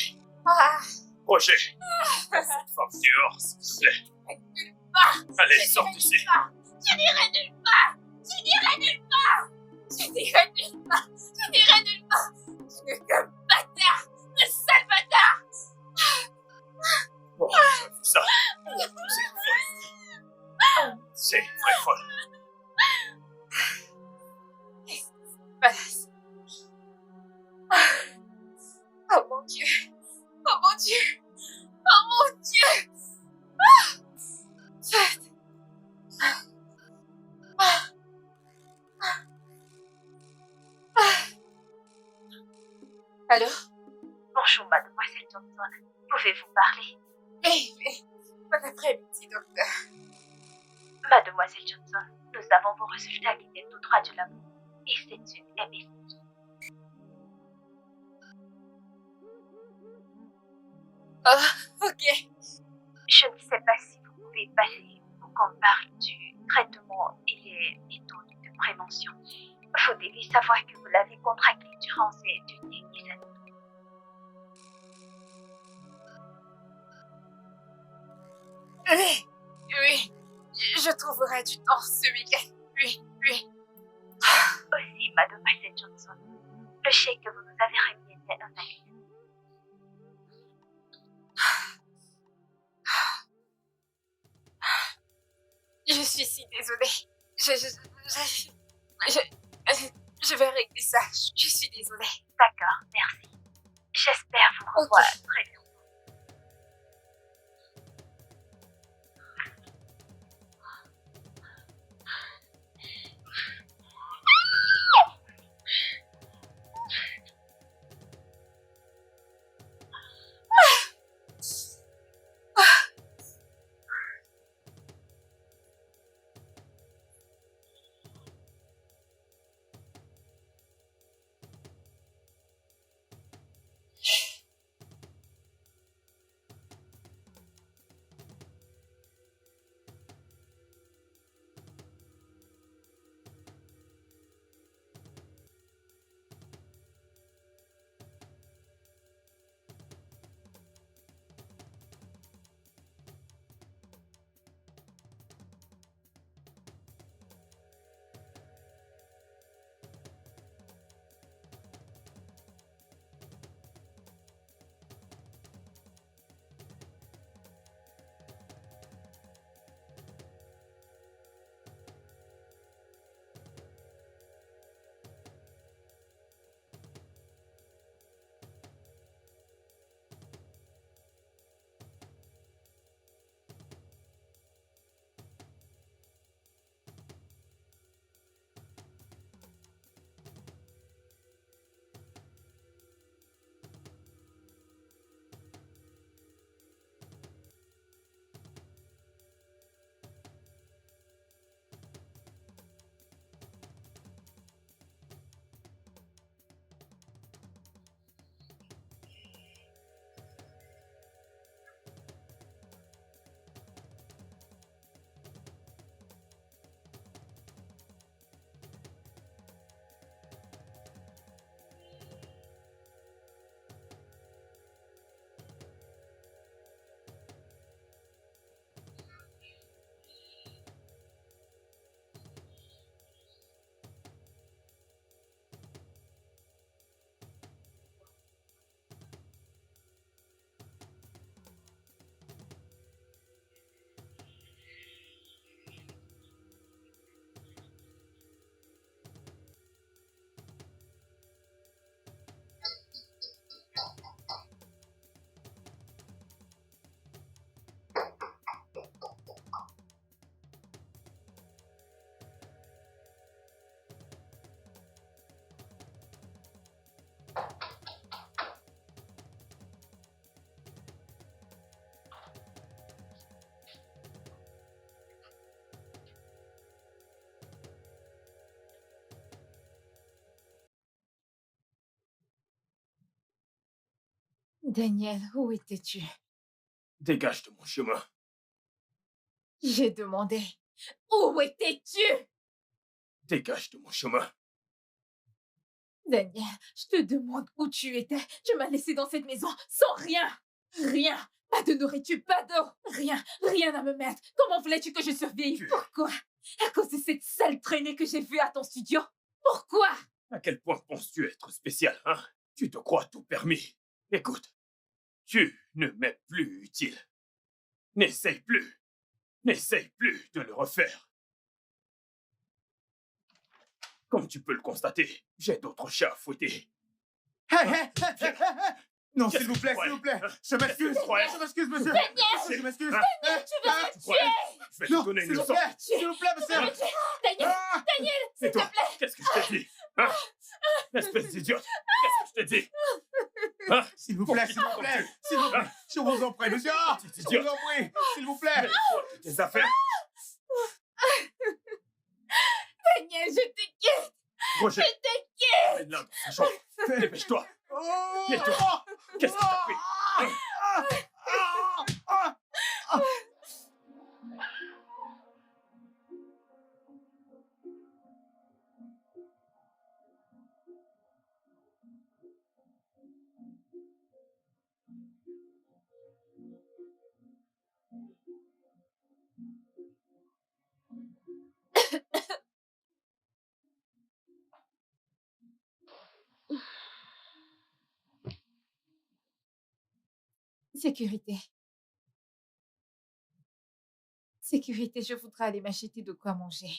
Ah, Roger, cette femme dehors, s'il te plaît. nulle part. Allez, Je sors n'irai d'ici. nulle part. Je n'irai nulle part. Je n'irai nulle part. Je n'irai nulle part. Je n'irai nulle part. Je n'ai qu'un bâtard. Le sale bâtard. Oh, j'ai vu ça. C'est folle. C'est une vraie folle. Badass. Oh mon Dieu. Oh mon Dieu. Oh mon Dieu. Chad. Allô? Bonjour, mademoiselle Johnson. Pouvez-vous parler? Oui. Bon après-midi, docteur. Mademoiselle Johnson, nous avons vos résultats qui viennent tout droit du labo. Et c'est une MSI. Oh, ok. Je ne sais pas si vous pouvez passer pour qu'on parle du traitement et les méthodes de prévention. Vous devez savoir que vous l'avez contracté durant ces 2 dernières années. Oui. Je trouverai du temps ce week-end. Oui. Aussi, mademoiselle Johnson, le chèque que vous nous avez remis était invalide. Je suis si désolée. Je vais régler ça. Je suis désolée. D'accord, merci. J'espère vous Ok. revoir très bientôt. Daniel, où étais-tu? Dégage de mon chemin. J'ai demandé. Où étais-tu? Dégage de mon chemin. Daniel, je te demande où tu étais. Tu m'as laissé dans cette maison sans rien. Rien. Pas de nourriture, pas d'eau. Rien. Rien à me mettre. Comment voulais-tu que je survive? Pourquoi? À cause de cette sale traînée que j'ai vue à ton studio? Pourquoi? À quel point penses-tu être spécial, hein? Tu te crois tout permis. Écoute, tu ne m'es plus utile. N'essaye plus. N'essaye plus de le refaire. Comme tu peux le constater, j'ai d'autres chats à fouetter. Non, Qu'est-ce s'il vous que plaît, tu s'il vous plaît. croyais, Je m'excuse. Qu'est-ce que tu croyais Je m'excuse, monsieur. Daniel, Monsieur, je m'excuse. Tu croyais? Je vais te Non, donner s'il une vous leçon. plaît. S'il vous plaît, monsieur. Daniel, Ah C'est toi. Qu'est-ce que je t'ai dit? Hein? Espèce d'idiote. Qu'est-ce que je t'ai dit? Hein? S'il vous plaît, s'il vous plaît. S'il vous plaît. Je vous en prie, monsieur. Petit Je idiot. vous en prie. S'il vous plaît. Mets-toi de tes affaires. Daniel, je te quitte. Roger, emmène-la dans sa chambre. Dépêche-toi. Oh Et toi? Qu'est-ce que t'as fait? Sécurité. Sécurité, je voudrais aller m'acheter de quoi manger.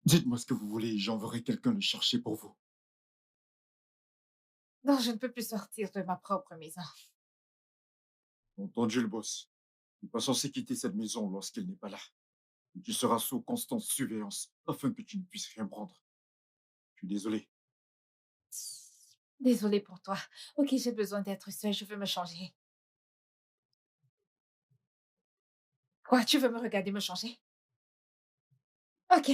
Dites-moi ce que vous voulez et j'enverrai quelqu'un le chercher pour vous. Non, je ne peux plus sortir de ma propre maison. Entendu, le boss. Tu n'es pas censé quitter cette maison lorsqu'il n'est pas là. Tu seras sous constante surveillance afin que tu ne puisses rien prendre. Je suis désolé. Désolée pour toi. Ok, j'ai besoin d'être seule, je veux me changer. Quoi, tu veux me regarder me changer? Ok,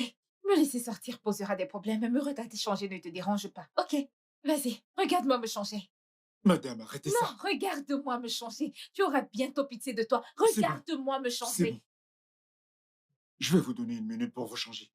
me laisser sortir posera des problèmes. Me regarder changer ne te dérange pas. Ok, vas-y, regarde-moi me changer. Madame, arrêtez Non, ça. regarde-moi me changer. Tu auras bientôt pitié de toi. C'est bon. Regarde-moi me C'est changer. bon. Je vais vous donner 1 minute pour vous changer.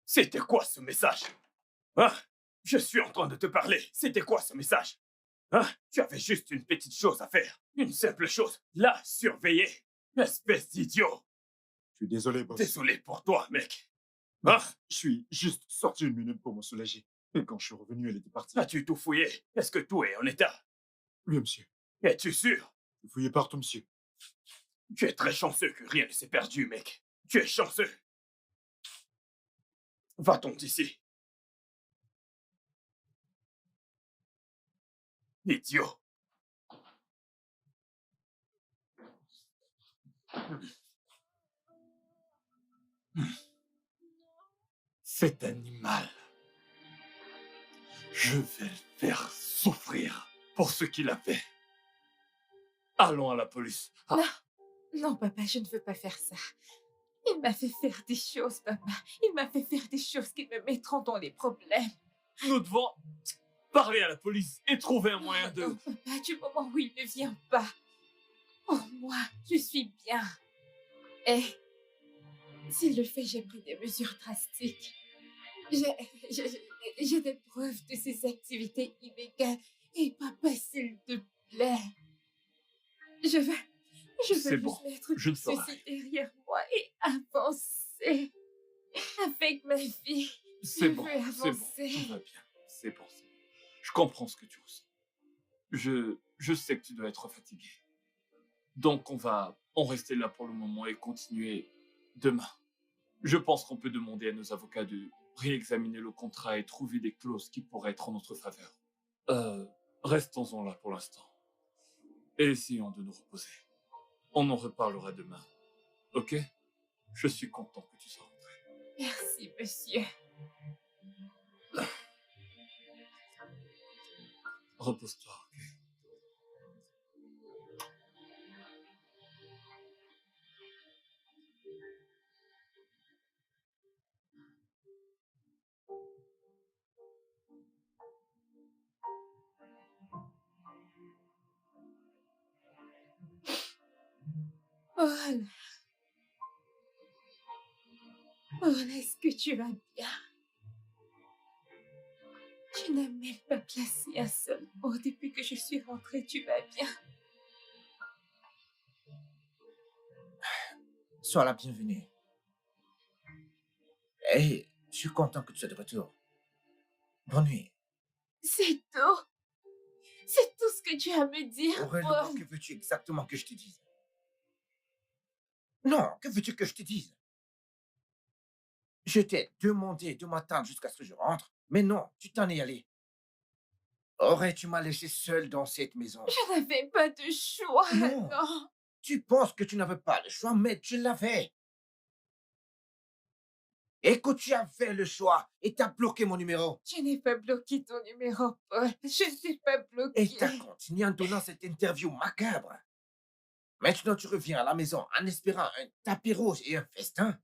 C'était quoi ce message? Hein? Je suis en train de te parler. C'était quoi ce message? Hein? Tu avais juste une petite chose à faire. Une simple chose. La surveiller. Espèce d'idiot. Je suis désolé, boss. Désolé pour toi, mec. Hein? Je suis juste sorti 1 minute pour me soulager. Et quand je suis revenu, elle était partie. As-tu tout fouillé? Est-ce que tout est en état? Oui, monsieur. Es-tu sûr? Vous fouillez partout, monsieur. Tu es très chanceux que rien ne s'est perdu, mec. Tu es chanceux. Va-t'en d'ici. Idiot. Cet animal, je vais le faire souffrir pour ce qu'il a fait. Allons à la police. Ah, Non, papa, je ne veux pas faire ça. Il m'a fait faire des choses, papa. Il m'a fait faire des choses qui me mettront dans les problèmes. nous devons... Parlez à la police et trouvez un moyen Non, de... papa, du moment où il ne vient pas. Pour moi, je suis bien. Et s'il le fait, j'ai pris des mesures drastiques. J'ai des preuves de ses activités illégales. Et papa, s'il te plaît, je veux C'est bon, juste mettre je tout ne ferai ceci derrière moi et avancer avec ma vie. C'est Je bon, veux c'est bon, avancer. tout va bien. C'est bon, c'est bon. Je comprends ce que tu ressens. Je sais que tu dois être fatigué. Donc on va en rester là pour le moment et continuer demain. Je pense qu'on peut demander à nos avocats de réexaminer le contrat et trouver des clauses qui pourraient être en notre faveur. Restons-en là pour l'instant. Et essayons de nous reposer. On en reparlera demain. Ok? Je suis content que tu sois rentré. Merci, monsieur. Repose-toi, ok? Paul, Paul, est-ce que tu vas bien? Tu n'as même pas placé un seul mot depuis que je suis rentrée. Tu vas bien? Sois la bienvenue. Et je suis content que tu sois de retour. Bonne nuit. C'est tout. C'est tout ce que tu as à me dire, Aurélie, Paul. que veux-tu exactement que je te dise? Non, que veux-tu que je te dise? Je t'ai demandé de m'attendre jusqu'à ce que je rentre, mais non, tu t'en es allé. Tu m'as laissé seul dans cette maison. Je n'avais pas de choix. Non. Non. Tu penses que tu n'avais pas le choix, mais tu l'avais. Et que tu as fait le choix et t'as bloqué mon numéro. Je n'ai pas bloqué ton numéro, Paul. Je ne t'ai pas bloqué. Et t'as continué en donnant cette interview macabre. Maintenant, tu reviens à la maison en espérant un tapis rouge et un festin.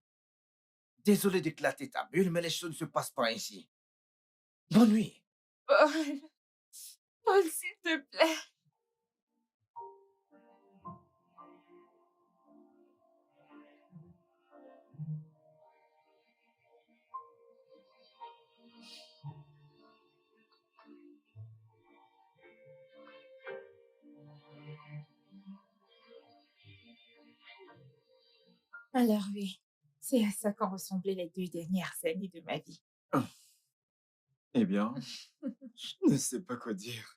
Désolé d'éclater ta bulle, mais les choses ne se passent pas ainsi. Bonne nuit. Paul. Paul, s'il te plaît. Alors oui, c'est à ça qu'ont ressemblé les 2 dernières années de ma vie. Eh bien, je ne sais pas quoi dire.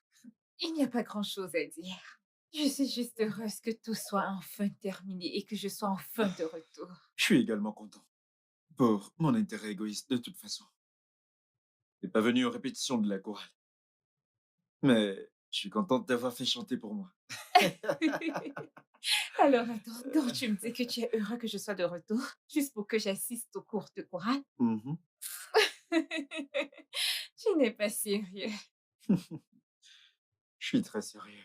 Il n'y a pas grand-chose à dire. Je suis juste heureuse que tout soit enfin terminé et que je sois enfin de retour. Je suis également content. Pour mon intérêt égoïste, de toute façon. Je n'ai pas venu aux répétitions de la chorale. Mais je suis contente d'avoir fait chanter pour moi. Alors attends, donc tu me dis que tu es heureux que je sois de retour, juste pour que j'assiste aux cours de chorale? Mhm. Tu n'es pas sérieux. Je suis très sérieux.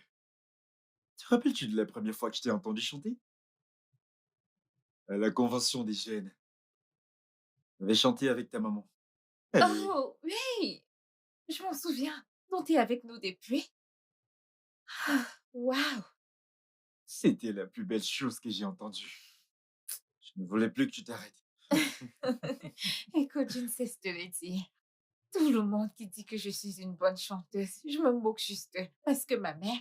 Te rappelles-tu de la première fois que je t'ai entendu chanter? À la convention des jeunes. J'avais chanté avec ta maman. Elle est- Oh, oui, je m'en souviens. Donc t'es avec nous depuis? Ah, waouh! C'était la plus belle chose que j'ai entendue. Je ne voulais plus que tu t'arrêtes. Écoute, je ne cesse de le dire. Tout le monde qui dit que je suis une bonne chanteuse, je me moque juste d'eux, parce que ma mère,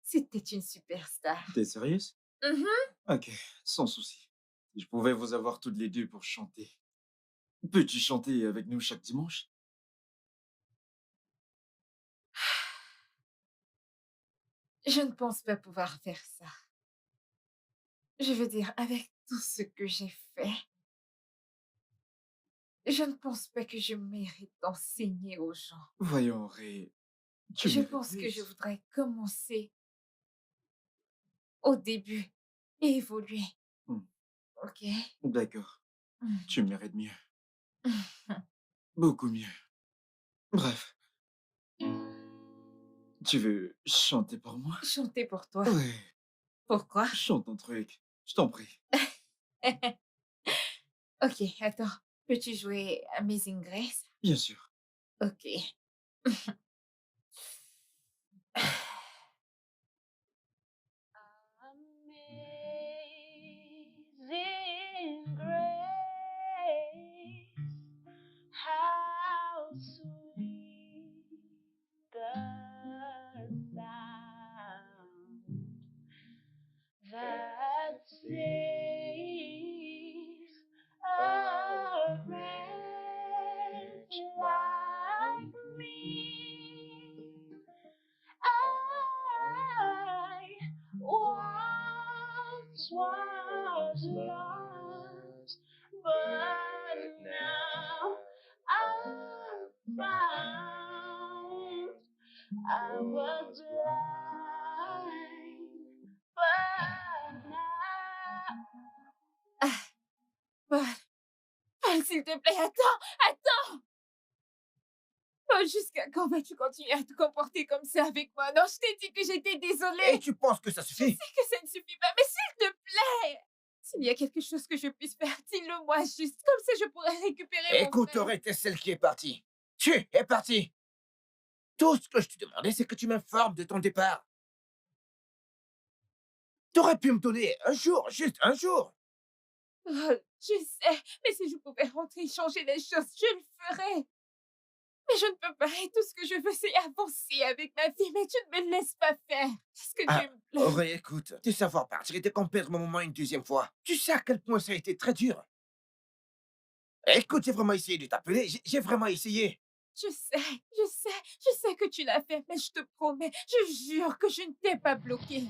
c'était une superstar. T'es sérieuse? Mhm. Ok, sans souci. Si je pouvais vous avoir toutes les deux pour chanter. Peux-tu chanter avec nous chaque dimanche? Je ne pense pas pouvoir faire ça. Je veux dire, avec tout ce que j'ai fait, je ne pense pas que je mérite d'enseigner aux gens. Voyons, Ré, tu Je mérites pense que je plus. voudrais commencer au début et évoluer. Hmm. Ok? D'accord, Mm. tu mérites mieux. Beaucoup mieux. Bref, tu veux chanter pour moi? Chanter pour toi. Ouais, Pourquoi? chante ton truc, je t'en prie. Ok, attends. Peux-tu jouer Amazing Grace? Bien sûr. Ok. was lost, but now I'm found. I was blind, but now. Paul, Paul, s'il te plaît, attends! Paul, jusqu'à quand vas-tu continuer à te comporter comme ça avec moi? Non, je t'ai dit que j'étais Et désolée. tu penses que ça Je suffit? sais que ça ne suffit pas, mais s'il te plaît! S'il y a quelque chose que je puisse faire, dis-le moi juste. Comme ça, je pourrais récupérer mon Écoute, frère. Auré, t'es celle qui est partie. Tu es partie. Tout ce que je te demandais, c'est que tu m'informes de ton départ. T'aurais pu me donner un jour, juste un jour. Oh, je sais, mais si je pouvais rentrer et changer les choses, je le ferais. Mais je ne peux pas, et tout ce que je veux, c'est avancer avec ma vie, mais tu ne me laisses pas faire. Est-ce que Ah, tu me plais? Auré, écoute, te savoir partir et te perdre mon moment une deuxième fois. Tu sais à quel point ça a été très dur. Écoute, j'ai vraiment essayé de t'appeler, j'ai vraiment essayé. Je sais que tu l'as fait, mais je te promets, je jure que je ne t'ai pas bloqué.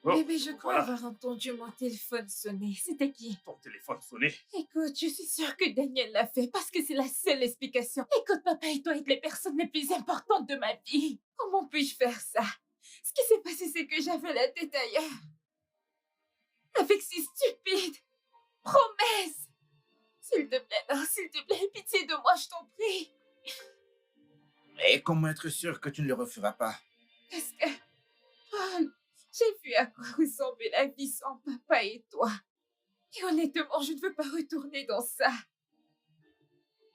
Oh, Bébé, je crois voilà, avoir entendu mon téléphone sonner. C'était qui? ton téléphone sonnait. Écoute, je suis sûre que Daniel l'a fait parce que c'est la seule explication. Écoute, papa et toi êtes les personnes les plus importantes de ma vie. Comment puis-je faire ça? Ce qui s'est passé, c'est que j'avais la tête ailleurs. Avec ces stupides promesses. S'il te plaît, non, s'il te plaît, pitié de moi, je t'en prie. Et comment être sûr que tu ne le referas pas? Parce que, Paul, j'ai vu à quoi ressemblait la vie sans papa et toi. Et honnêtement, je ne veux pas retourner dans ça.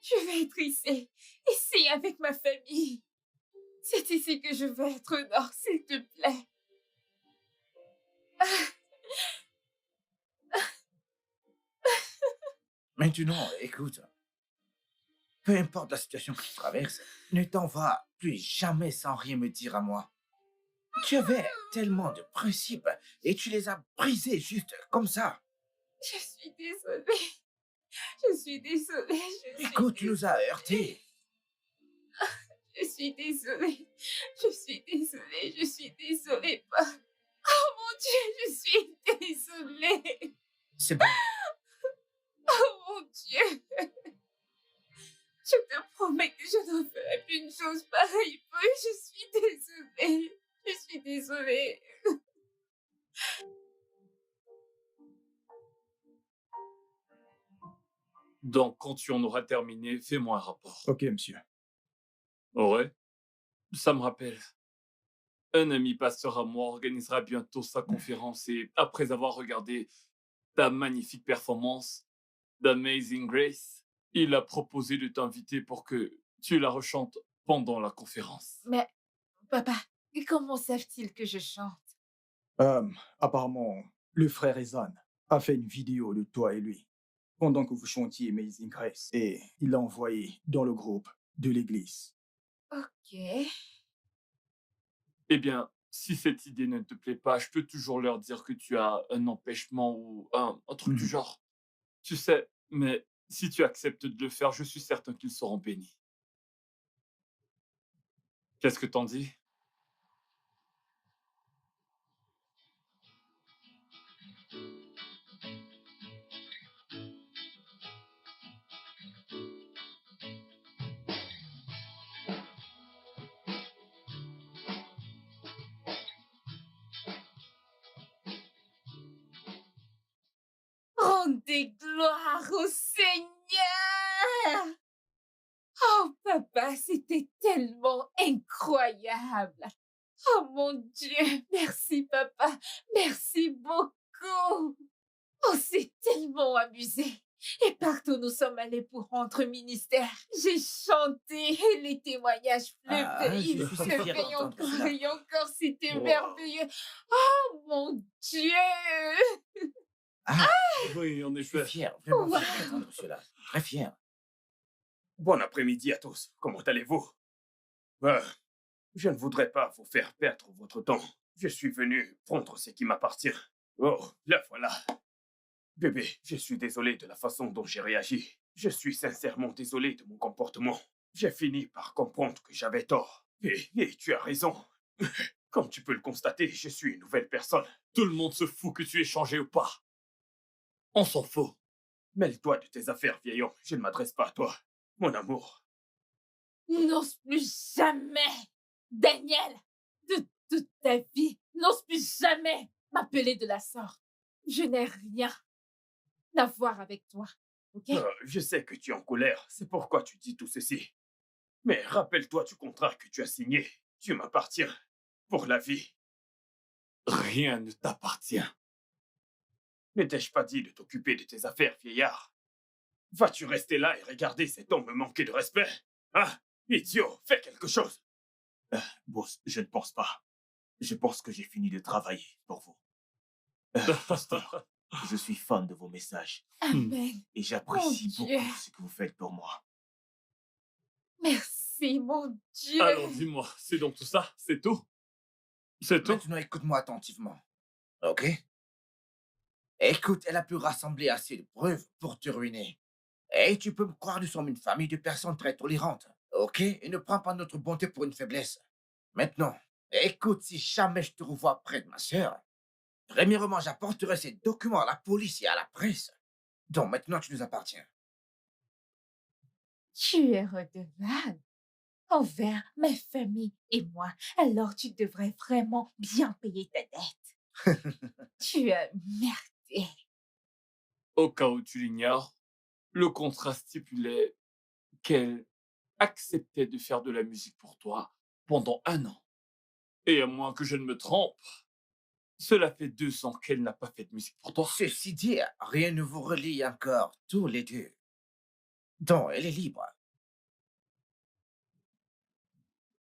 Je veux être ici avec ma famille. C'est ici que je veux être au nord, s'il te plaît. Maintenant, écoute, peu importe la situation que tu traverses, ne t'en va plus jamais sans rien me dire à moi. Tu avais tellement de principes et tu les as brisés juste comme ça. Je suis désolée. Je suis désolée. Écoute, tu nous as heurtés. Je suis désolée. Je suis désolée. Je suis désolée, Paul. Oh mon Dieu, je suis désolée. C'est bon. Oh mon Dieu. Je te promets que je ne ferai plus une chose pareille, Paul. Je suis désolée. Je suis désolée. Donc, quand tu en auras terminé, fais-moi un rapport. Ok, monsieur. Ouais, ça me rappelle. Un ami pasteur à moi organisera bientôt sa conférence et après avoir regardé ta magnifique performance d'Amazing Grace, il a proposé de t'inviter pour que tu la rechantes pendant la conférence. Mais, papa, comment savent-ils que je chante? Apparemment, le frère Ezan a fait une vidéo de toi et lui pendant que vous chantiez Amazing Grace et il l'a envoyé dans le groupe de l'église. Ok. Eh bien, si cette idée ne te plaît pas, je peux toujours leur dire que tu as un empêchement ou un truc du genre. Tu sais, mais si tu acceptes de le faire, je suis certain qu'ils seront bénis. Qu'est-ce que t'en dis? Rendez gloire au Seigneur! Oh, papa, c'était tellement incroyable! Oh mon Dieu, merci papa, merci beaucoup! On s'est tellement amusé. Et partout où nous sommes allés pour rendre ministère, j'ai chanté et les témoignages Ah, je pleuvaient, suis si fier pleuvaient d'entendre encore cela. et encore. C'était Wow. merveilleux. Oh mon Dieu! Ah, Oui, en je suis effet. fier, vraiment Wow! fier d'entendre cela. Très fier. Bon après-midi à tous. Comment allez-vous? Euh, Je ne voudrais pas vous faire perdre votre temps. Je suis venu prendre ce qui m'appartient. Oh, la voilà. Bébé, je suis désolé de la façon dont j'ai réagi. Je suis sincèrement désolé de mon comportement. J'ai fini par comprendre que j'avais tort. Et tu as raison. Comme tu peux le constater, je suis une nouvelle personne. Tout le monde se fout que tu aies changé ou pas. On s'en fout. Mêle-toi de tes affaires, vieil homme. Je ne m'adresse pas à toi. Mon amour. N'ose plus jamais, Daniel, de toute ta vie, n'ose plus jamais m'appeler de la sorte. Je n'ai rien à voir avec toi, ok? Je sais que tu es en colère. C'est pourquoi tu dis tout ceci. Mais rappelle-toi du contrat que tu as signé. Tu m'appartiens. Pour la vie. Rien ne t'appartient. Ne t'ai-je pas dit de t'occuper de tes affaires, vieillard? Vas-tu rester là et regarder cet homme me manquer de respect? Hein? Idiot, fais quelque chose. Boss, je ne pense pas. Je pense que j'ai fini de travailler pour vous. Pasteur, je suis fan de vos messages Amen. et j'apprécie Mon Dieu. beaucoup ce que vous faites pour moi. Merci, mon Dieu. Alors dis-moi, c'est donc tout ça? C'est tout? C'est tout? Maintenant, écoute-moi attentivement. Ok? Écoute, elle a pu rassembler assez de preuves pour te ruiner. Et tu peux me croire, nous sommes une famille de personnes très tolérantes. Ok? Et ne prends pas notre bonté pour une faiblesse. Maintenant, écoute, si jamais je te revois près de ma sœur, premièrement, j'apporterai ces documents à la police et à la presse. Donc maintenant, tu nous appartiens. Tu es redevable envers ma famille et moi. Alors tu devrais vraiment bien payer ta dette. Tu as merdé. Au cas où tu l'ignores, le contrat stipulait qu'elle acceptait de faire de la musique pour toi pendant 1 an. Et à moins que je ne me trompe, cela fait 2 ans qu'elle n'a pas fait de musique pour toi. Ceci dit, rien ne vous relie encore, tous les deux. Donc, elle est libre.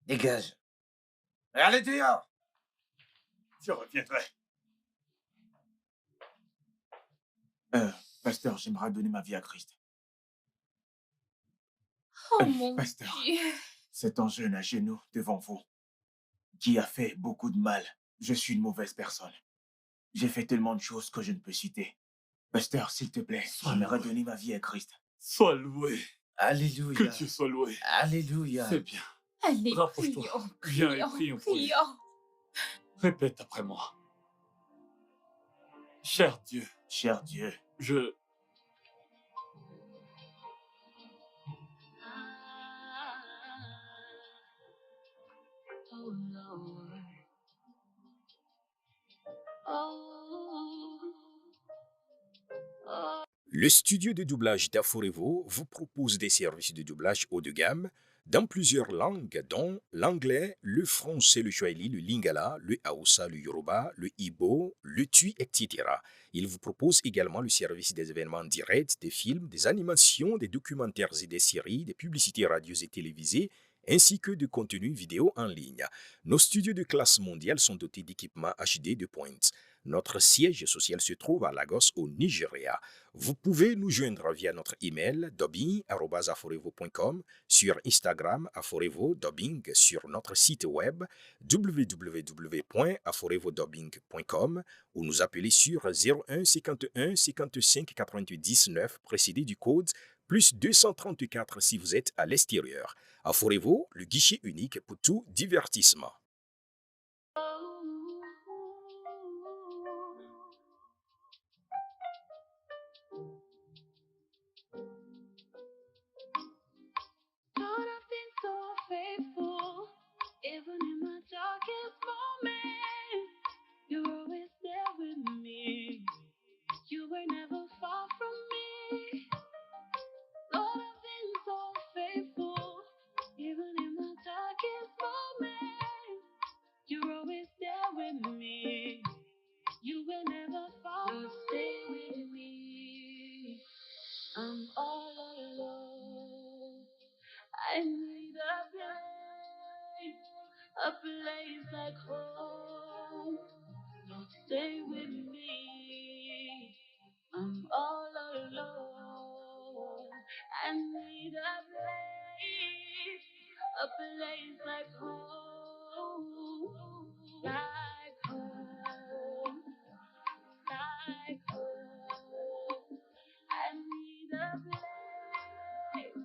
Dégage. Allez dehors! Je reviendrai. Pasteur, j'aimerais donner ma vie à Christ. Oh mon Pasteur, Dieu. c'est un jeune à genoux devant vous qui a fait beaucoup de mal. Je suis une mauvaise personne. J'ai fait tellement de choses que je ne peux citer. Pasteur, s'il te plaît, j'aimerais donner ma vie à Christ. Sois loué. Que Alléluia. Dieu soit loué. Alléluia. C'est bien. Allez, Rapproche-toi. prions, Viens et prions, prions pour lui. prions. Répète après moi. Cher Dieu, Cher Dieu, je... Oh Lord. Oh. Oh. Le studio de doublage d'Aforevo vous propose des services de doublage haut de gamme dans plusieurs langues, dont l'anglais, le français, le swahili, le lingala, le hausa, le yoruba, le igbo, le tui, etc. Il vous propose également le service des événements directs, des films, des animations, des documentaires et des séries, des publicités radio et télévisées, ainsi que de contenus vidéo en ligne. Nos studios de classe mondiale sont dotés d'équipements HD de pointe. Notre siège social se trouve à Lagos, au Nigeria. Vous pouvez nous joindre via notre email dubbing@aforevo.com, sur Instagram Aforevo Dubbing, sur notre site web www.aforevodubbing.com ou nous appeler sur 01 51 55 90 9 précédé du code plus 234 si vous êtes à l'extérieur. Aforevo, le guichet unique pour tout divertissement. Lord, I've been so faithful, even in my darkest moments. You're always there with me. You were never far from me. Lord, I've been so faithful, even in my darkest moments. You're always there with me. You will never fall from me. Stay with me. a place like home. Lord, stay with me. I'm all alone. I need a place like home, like home, like home. I need a place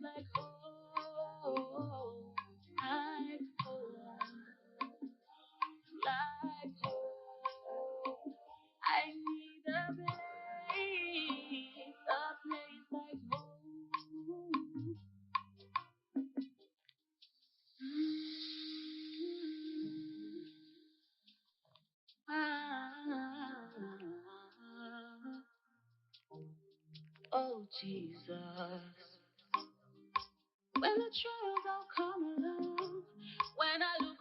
like home, like home, like home. I need a place like home. Oh Jesus, when the trials all come along, when I look